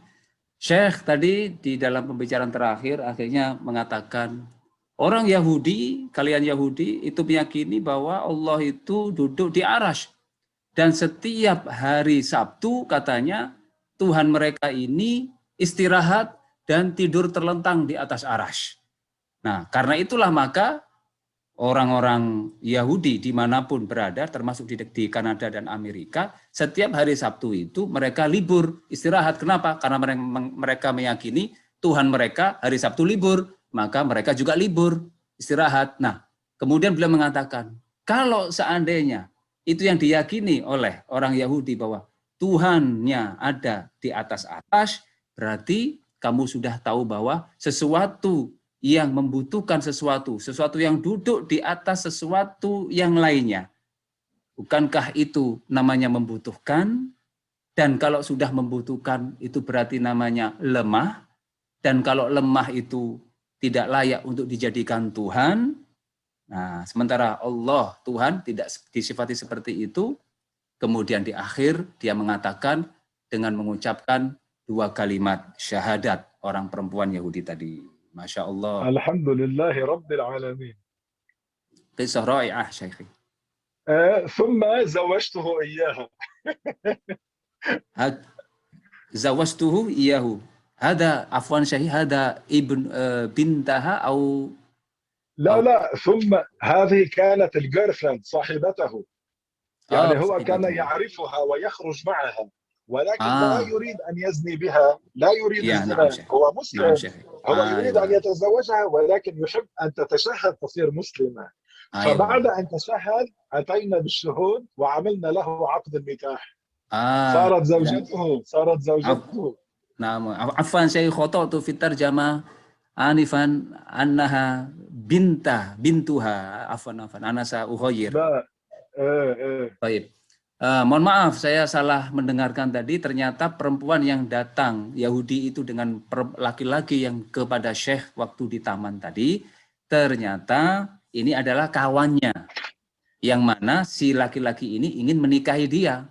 Syekh tadi di dalam pembicaraan terakhir akhirnya mengatakan Orang Yahudi, kalian Yahudi itu meyakini bahwa Allah itu duduk di Arasy. Dan setiap hari Sabtu katanya Tuhan mereka ini istirahat dan tidur terlentang di atas Arasy. Nah, karena itulah maka orang-orang Yahudi dimanapun berada, termasuk di Kanada dan Amerika, setiap hari Sabtu itu mereka libur, istirahat. Kenapa? Karena mereka meyakini Tuhan mereka hari Sabtu libur, maka mereka juga libur, istirahat. Nah, kemudian beliau mengatakan, kalau seandainya itu yang diyakini oleh orang Yahudi bahwa Tuhannya ada di atas atas, berarti kamu sudah tahu bahwa sesuatu yang membutuhkan sesuatu yang duduk di atas sesuatu yang lainnya. Bukankah itu namanya membutuhkan? Dan kalau sudah membutuhkan, itu berarti namanya lemah. Dan kalau lemah itu tidak layak untuk dijadikan Tuhan. Nah, sementara Allah, Tuhan, tidak disifati seperti itu. Kemudian di akhir, dia mengatakan dengan mengucapkan 2 kalimat syahadat orang perempuan Yahudi tadi. Masya Allah. Alhamdulillah Rabbil Alamin. قصة رائعة شيخي. ثم زوجته إياها. زوجته إياه. هذا عفوا شيخي، هذا ابن بنتها أو لا ثم هذه كانت الجيرفريند صاحبته. يعني هو كان يعرفها ويخرج معها، ولكن لا يريد أن يزني بها، لا يريد الزنا. هو مسلم. هو يريد أن يتزوجها ولكن يحب أن تتشهد تصير مسلمة. فبعد أن تشهد أتينا بالشهود وعملنا له عقد النكاح. صارت زوجته. نعم عفوا شيء خطأت في الترجمة آنفا أنها بنتها عفوا أنا سأغير. Baik. Mohon maaf, saya salah mendengarkan tadi. Ternyata perempuan yang datang Yahudi itu dengan laki-laki yang kepada Syekh waktu di taman tadi, ternyata ini adalah kawannya, yang mana si laki-laki ini ingin menikahi dia,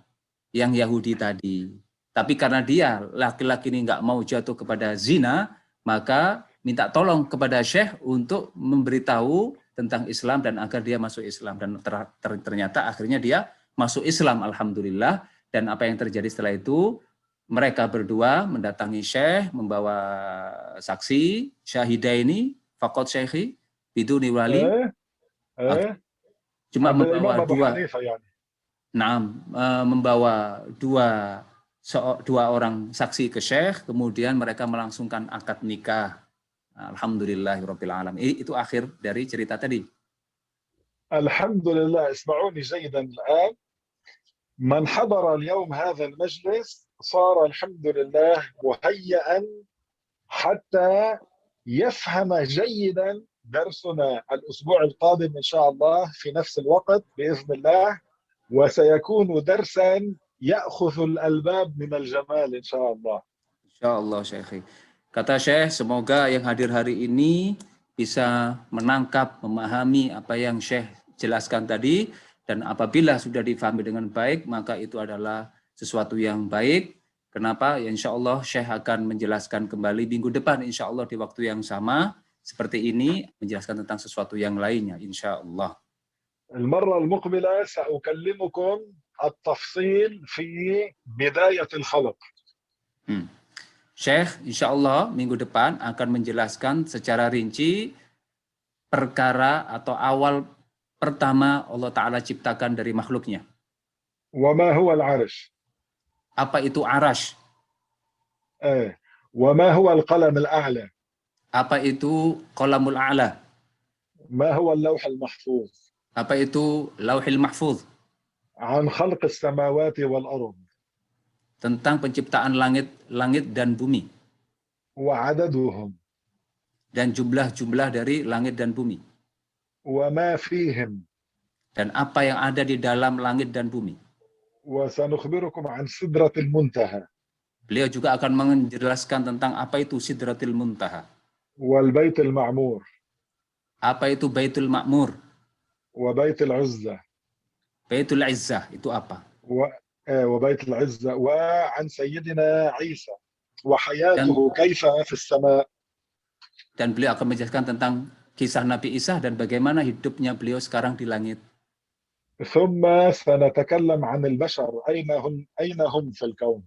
yang Yahudi tadi. Tapi karena dia laki-laki ini nggak mau jatuh kepada zina, maka minta tolong kepada Syekh untuk memberitahu tentang Islam dan agar dia masuk Islam. Dan ternyata akhirnya dia masuk Islam, alhamdulillah. Dan apa yang terjadi setelah itu, mereka berdua mendatangi Syekh membawa saksi syahidaini faqat syekhi biduni wali. Cuma membawa membawa dua orang saksi ke Syekh, kemudian mereka melangsungkan akad nikah. Alhamdulillahirabbil alamin. Itu akhir dari cerita tadi. Alhamdulillah. اسمعوني جيدا الآن. من حضر اليوم هذا المجلس صار الحمد لله مهيئا حتى يفهم جيدا درسنا الأسبوع القادم إن شاء الله في نفس الوقت بإذن الله، وسيكون درسا يأخذ الألباب من الجمال إن شاء الله. إن شاء الله Syekh. Kata Syekh, semoga yang hadir hari ini bisa menangkap, memahami apa yang Syekh jelaskan tadi, dan apabila sudah difahami dengan baik, maka itu adalah sesuatu yang baik. Kenapa? Ya insya Allah Syekh akan menjelaskan kembali minggu depan, insya Allah di waktu yang sama, seperti ini, menjelaskan tentang sesuatu yang lainnya, insya Allah. المرة المقبلة سأكلمكم التفصيل في بداية الخلق. Syekh insya Allah minggu depan akan menjelaskan secara rinci perkara atau awal pertama Allah Ta'ala ciptakan dari makhluknya. وما هو العرش. Apa itu arash? وما هو القلم الأعلى. Apa itu qalamul a'la? ما هو اللوح المحفوظ. Apa itu lauhil mahfuz? عن خلق السماوات والأرض. Tentang penciptaan langit dan bumi. وعددهم. Dan jumlah-jumlah dari langit dan bumi. وما فيهم. Dan apa yang ada di dalam langit dan bumi. وسنخبركم عن سدرة المنتهى. Beliau juga akan menjelaskan tentang apa itu Sidratil Muntaha. والبيت المعمور. Apa itu Baitul Ma'mur? وبيت العزة. Baitul Izzah itu apa? وبيت العزة وعن سيدنا عيسى وحياته كيف في السماء. Dan beliau akan menjelaskan tentang kisah Nabi Isa dan bagaimana hidupnya beliau sekarang di langit. ثم سنتكلم عن البشر أين هم في الكون.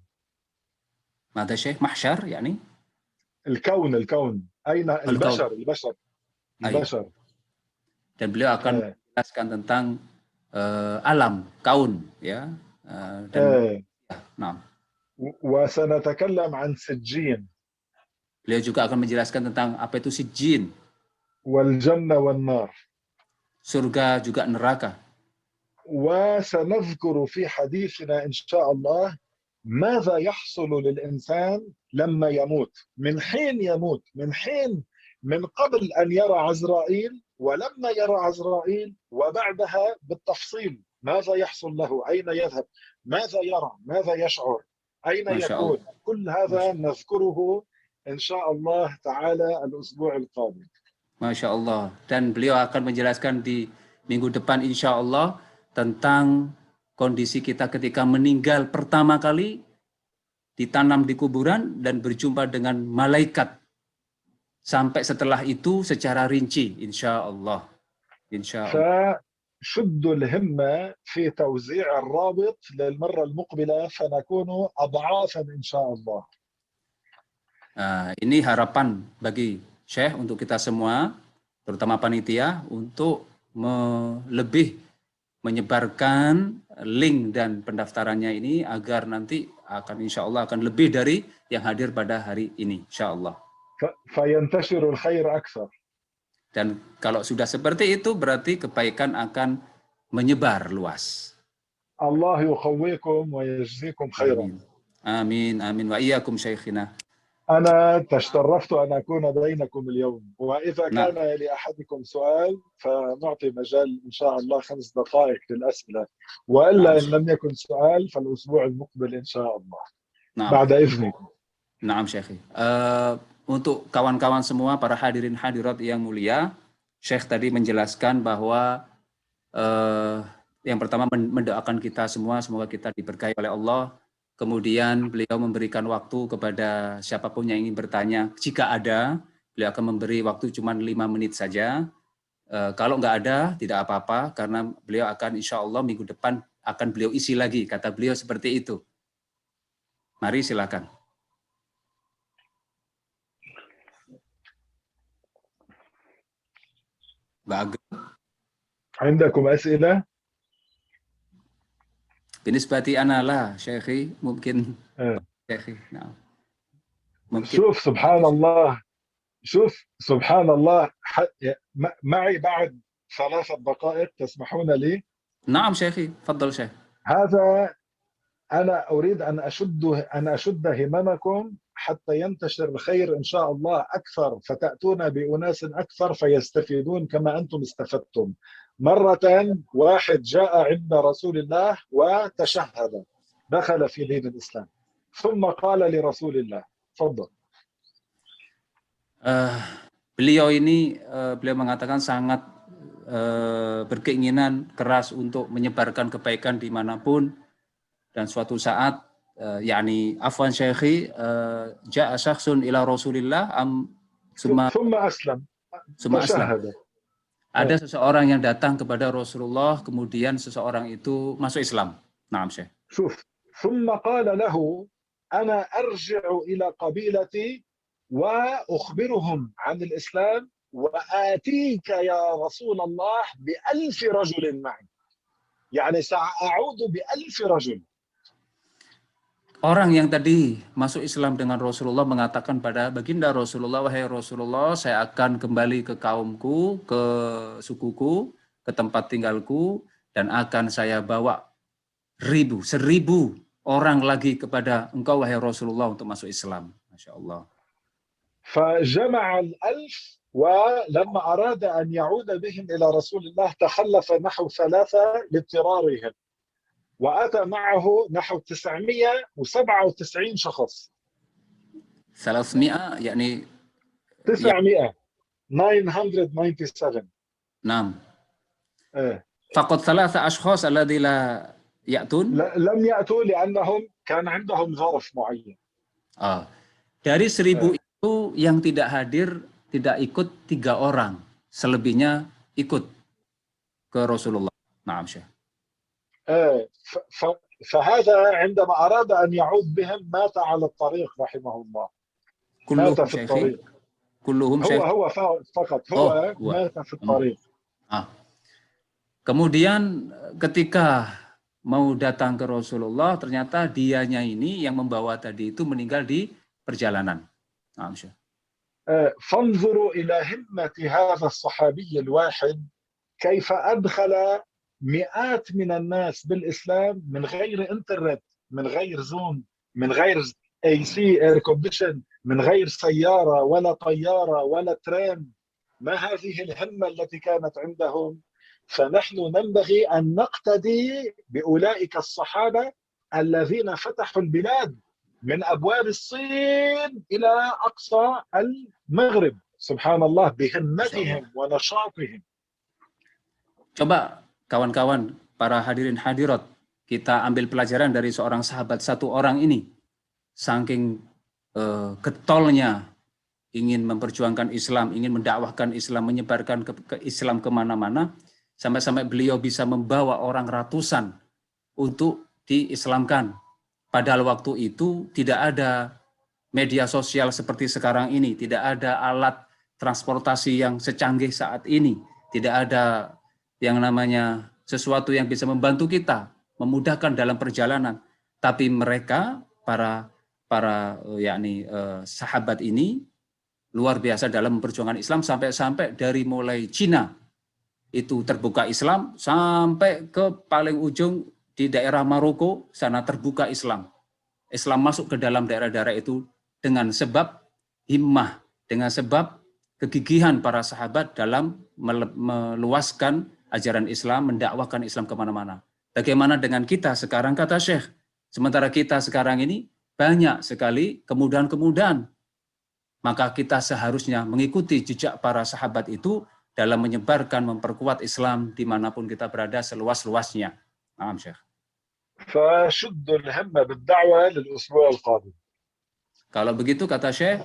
Mata Syekh Mahsyar, yakni الكون أين Al-Kaun. Iya. البشر. Dan beliau akan menjelaskan tentang alam, kaun, ya. Dan nah, وسنتكلم عن سجين. beliau juga akan menjelaskan tentang apa itu sijjin, والجنة والنار. surga juga neraka. وسنذكر في حديثنا إن شاء الله ماذا يحصل للإنسان لما يموت، من حين يموت، من قبل أن يرى عزرائيل ولما يرى عزرائيل وبعدها بالتفصيل ماذا يحصل له، أين يذهب، ماذا يرى، ماذا يشعر، أين يكون. كل هذا نذكره إن شاء الله تعالى الأسبوع القادم. Masya Allah. Dan beliau akan menjelaskan di minggu depan insya Allah tentang kondisi kita ketika meninggal pertama kali, ditanam di kuburan dan berjumpa dengan malaikat. Sampai setelah itu secara rinci, insya Allah. Insya Allah. فشدوا الهمة في توزيع الرابط للمرة المقبلة فنكون أضعافا إن شاء الله. Ini harapan bagi Syekh untuk kita semua, terutama panitia, untuk lebih menyebarkan link dan pendaftarannya ini agar nanti akan insya Allah akan lebih dari yang hadir pada hari ini, insya Allah. فينتشر الخير أكثر. Dan kalau sudah seperti itu berarti kebaikan akan menyebar luas. Allah يقويكم ويجزيكم خيرا. Amin, amin. Wa iyyakum syekhina. أنا تشرفت أن أكون بينكم اليوم، وإذا كان لأحدكم سؤال فنعطي مجال إن شاء الله 5 دقائق للأسئلة، وإلا إن لم يكن سؤال فالأسبوع المقبل إن شاء الله. بعد إذنكم. Naam Syekh. Untuk kawan-kawan semua, para hadirin hadirat yang mulia, Syekh tadi menjelaskan bahwa yang pertama mendoakan kita semua, semoga kita diberkahi oleh Allah. Kemudian beliau memberikan waktu kepada siapapun yang ingin bertanya. Jika ada, beliau akan memberi waktu cuma 5 menit saja. Kalau nggak ada, tidak apa-apa, karena beliau akan insya Allah minggu depan akan beliau isi lagi. Kata beliau seperti itu. Mari silakan. Bagus. عندكم أسئلة؟ بالنسبة أنا لا شيخي ممكن شيخي نعم ممكن. شوف سبحان الله معي بعد 3 دقائق تسمحون لي؟ نعم شيخي تفضل شيخ. هذا أنا أريد أن أشد هممكم حتى ينتشر الخير إن شاء الله أكثر، فتأتون بأناس أكثر فيستفيدون كما أنتم استفدتم. مرة واحد جاء عند رسول الله وتشهد، دخل في دين الإسلام، ثم قال لرسول الله تفضل. Beliau ini beliau mengatakan sangat berkeinginan keras untuk menyebarkan kebaikan dimanapun, dan suatu saat yakni afwan syekhi ja'a syakhsun ila Rasulillah ثم أسلم. Ada seseorang yang datang kepada Rasulullah, kemudian seseorang itu masuk Islam. Naam Syekh. شوف ثم قال له أنا أرجع إلى قبيلتي وأخبرهم عن الإسلام وآتيك يا رسول الله ب1000 رجل معي، يعني سأعود ب1000 رجل. Orang yang tadi masuk Islam dengan Rasulullah mengatakan pada baginda Rasulullah, wahai Rasulullah, saya akan kembali ke kaumku, ke sukuku, ke tempat tinggalku, dan akan saya bawa 1000 orang lagi kepada engkau, wahai Rasulullah, untuk masuk Islam. Masya Allah. فجمع 1000 ولما أراد أن يعود بهم إلى رسول الله تخلف نحو 3 لاضطرارهم، وأتى معه نحو 997 شخص. 300 يعني 997. نعم. فقط 3 أشخاص الذي لا يأتون. لم يأتوا لأنهم كان عندهم ظرف معين. Dari 1000 itu yang tidak hadir, tidak ikut 3 orang. selebihnya ikut ke Rasulullah. Naam Syekh. فهذا عندما أراد أن يعود بهم مات على الطريق رحمه الله. مات Kulluhum في Syekhi. الطريق. Kulluhum هو Syekh. فقط Oh, هو مات في الطريق. Kemudian ketika mau datang ke Rasulullah, ternyata dianya ini yang membawa tadi itu meninggal di perjalanan. Naam Syekh. فانظروا إلى همة هذا الصحابي الواحد كيف أدخل مئات من الناس بالإسلام من غير إنترنت، من غير زوم، من غير AC اير كونديشن، من غير سيارة ولا طيارة ولا ترام. ما هذه الهمة التي كانت عندهم؟ فنحن ينبغي أن نقتدي بأولئك الصحابة الذين فتحوا البلاد من أبواب الصين إلى أقصى المغرب، سبحان الله، بهمتهم ونشاطهم. Coba kawan-kawan, para hadirin hadirat, kita ambil pelajaran dari seorang sahabat, satu orang ini. Saking getolnya ingin memperjuangkan Islam, ingin mendakwahkan Islam, menyebarkan ke Islam kemana-mana, sampai-sampai beliau bisa membawa orang ratusan untuk diislamkan. Padahal waktu itu tidak ada media sosial seperti sekarang ini, tidak ada alat transportasi yang secanggih saat ini, tidak ada yang namanya sesuatu yang bisa membantu kita, memudahkan dalam perjalanan. Tapi mereka, para sahabat ini luar biasa dalam memperjuangkan Islam, sampai-sampai dari mulai Cina itu terbuka Islam sampai ke paling ujung di daerah Maroko sana terbuka Islam. Islam masuk ke dalam daerah-daerah itu dengan sebab himmah, dengan sebab kegigihan para sahabat dalam meluaskan ajaran Islam, mendakwahkan Islam kemana-mana. Bagaimana dengan kita sekarang, kata Syekh? Sementara kita sekarang ini banyak sekali kemudahan-kemudahan. Maka kita seharusnya mengikuti jejak para sahabat itu dalam menyebarkan, memperkuat Islam dimanapun kita berada seluas-luasnya. Naam Syekh. فشدوا الهمة بالدعوة للأسبوع القادم. Kalau begitu kata Syekh,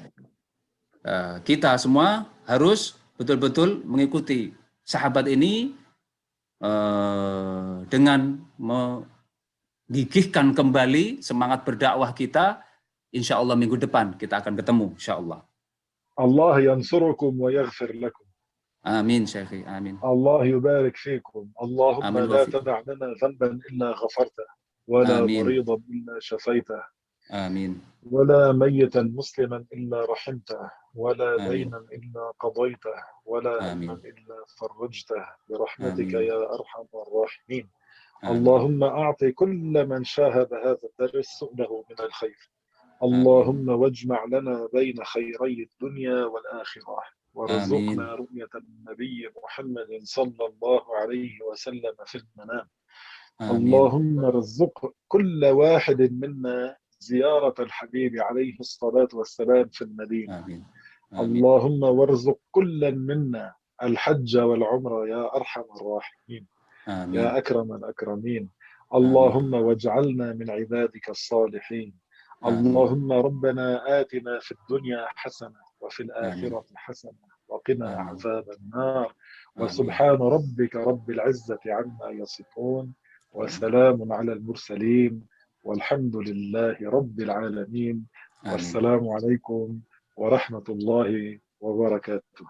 kita semua harus betul-betul mengikuti sahabat ini dengan menggigihkan kembali semangat berdakwah kita. Insya Allah minggu depan kita akan ketemu, insya Allah. Allah yansurukum wa yaghfir lakum. Amin Syekhi, amin. Allah yubarik fikum. Allahumma la tada' lana dhanban illa ghafartah, wala maridan illa shafaitah, amin. ولا ميتا مسلما إلا رحمته، ولا دينا إلا قضيته، ولا هما إلا فرجته برحمتك يا أرحم الراحمين. اللهم أعطي كل من شاهد هذا الدرس سؤله من الخير. اللهم واجمع لنا بين خيري الدنيا والآخرة، وارزقنا رؤية النبي محمد صلى الله عليه وسلم في المنام. اللهم ارزق كل واحد منا زيارة الحبيب عليه الصلاة والسلام في المدينة. آمين. اللهم وارزق كل منا الحج والعمرة يا أرحم الراحمين. آمين. يا أكرم الأكرمين. اللهم واجعلنا من عبادك الصالحين. اللهم ربنا آتنا في الدنيا حسنة وفي الآخرة حسنة وقنا عذاب النار. وسبحان ربك رب العزة عما يصفون، وسلام على المرسلين، والحمد لله رب العالمين. والسلام عليكم ورحمة الله وبركاته.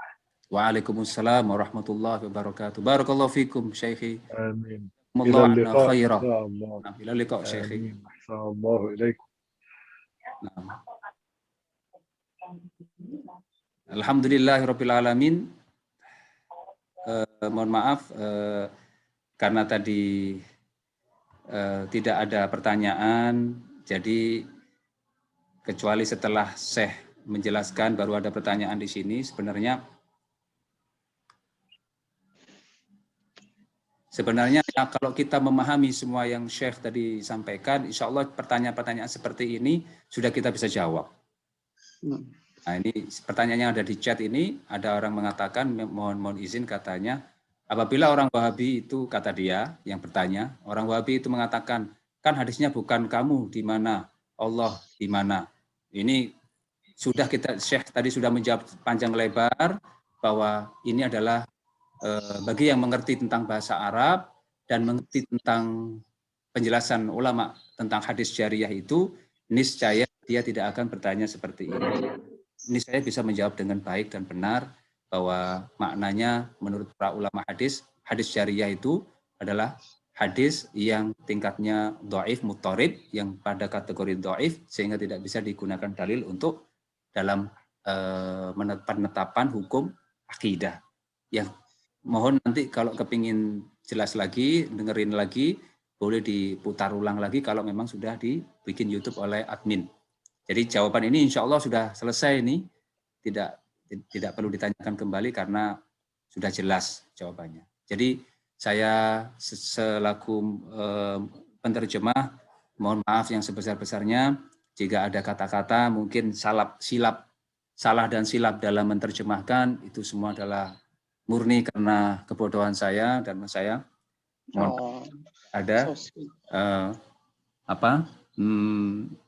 وعليكم السلام ورحمة الله وبركاته. بارك الله فيكم شيخي. آمين. إلى اللقاء خيرا. إن شاء الله. إلى اللقاء شيخي. أحسن الله إليكم. Alhamdulillahirrabbilalamin. Mohon maaf karena tadi tidak ada pertanyaan, jadi kecuali setelah Syekh menjelaskan baru ada pertanyaan di sini. Sebenarnya ya, kalau kita memahami semua yang Syekh tadi sampaikan, insya Allah pertanyaan-pertanyaan seperti ini sudah kita bisa jawab. Nah, ini pertanyaannya ada di chat ini, ada orang mengatakan, mohon izin katanya, apabila orang Wahabi itu, kata dia yang bertanya, orang Wahabi itu mengatakan, kan hadisnya bukan kamu di mana, Allah di mana. Ini sudah Syekh tadi sudah menjawab panjang lebar, bahwa ini adalah bagi yang mengerti tentang bahasa Arab dan mengerti tentang penjelasan ulama tentang hadis syariah itu, niscaya dia tidak akan bertanya seperti ini. Niscaya bisa menjawab dengan baik dan benar bahwa maknanya menurut para ulama hadis syariah itu adalah hadis yang tingkatnya dhaif muttarib, yang pada kategori dhaif sehingga tidak bisa digunakan dalil untuk dalam penetapan hukum akidah. Yang mohon nanti kalau kepingin jelas lagi, dengerin lagi, boleh diputar ulang lagi kalau memang sudah dibikin YouTube oleh admin. Jadi jawaban ini insya Allah sudah selesai ini, tidak perlu ditanyakan kembali karena sudah jelas jawabannya. Jadi saya selaku penerjemah mohon maaf yang sebesar-besarnya jika ada kata-kata mungkin salah dan silap dalam menerjemahkan, itu semua adalah murni karena kebodohan saya dan saya. Ada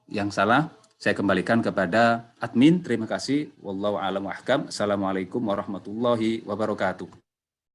yang salah, saya kembalikan kepada admin. Terima kasih. Wallahu a'lam wa ahkam. Assalamualaikum warahmatullahi wabarakatuh.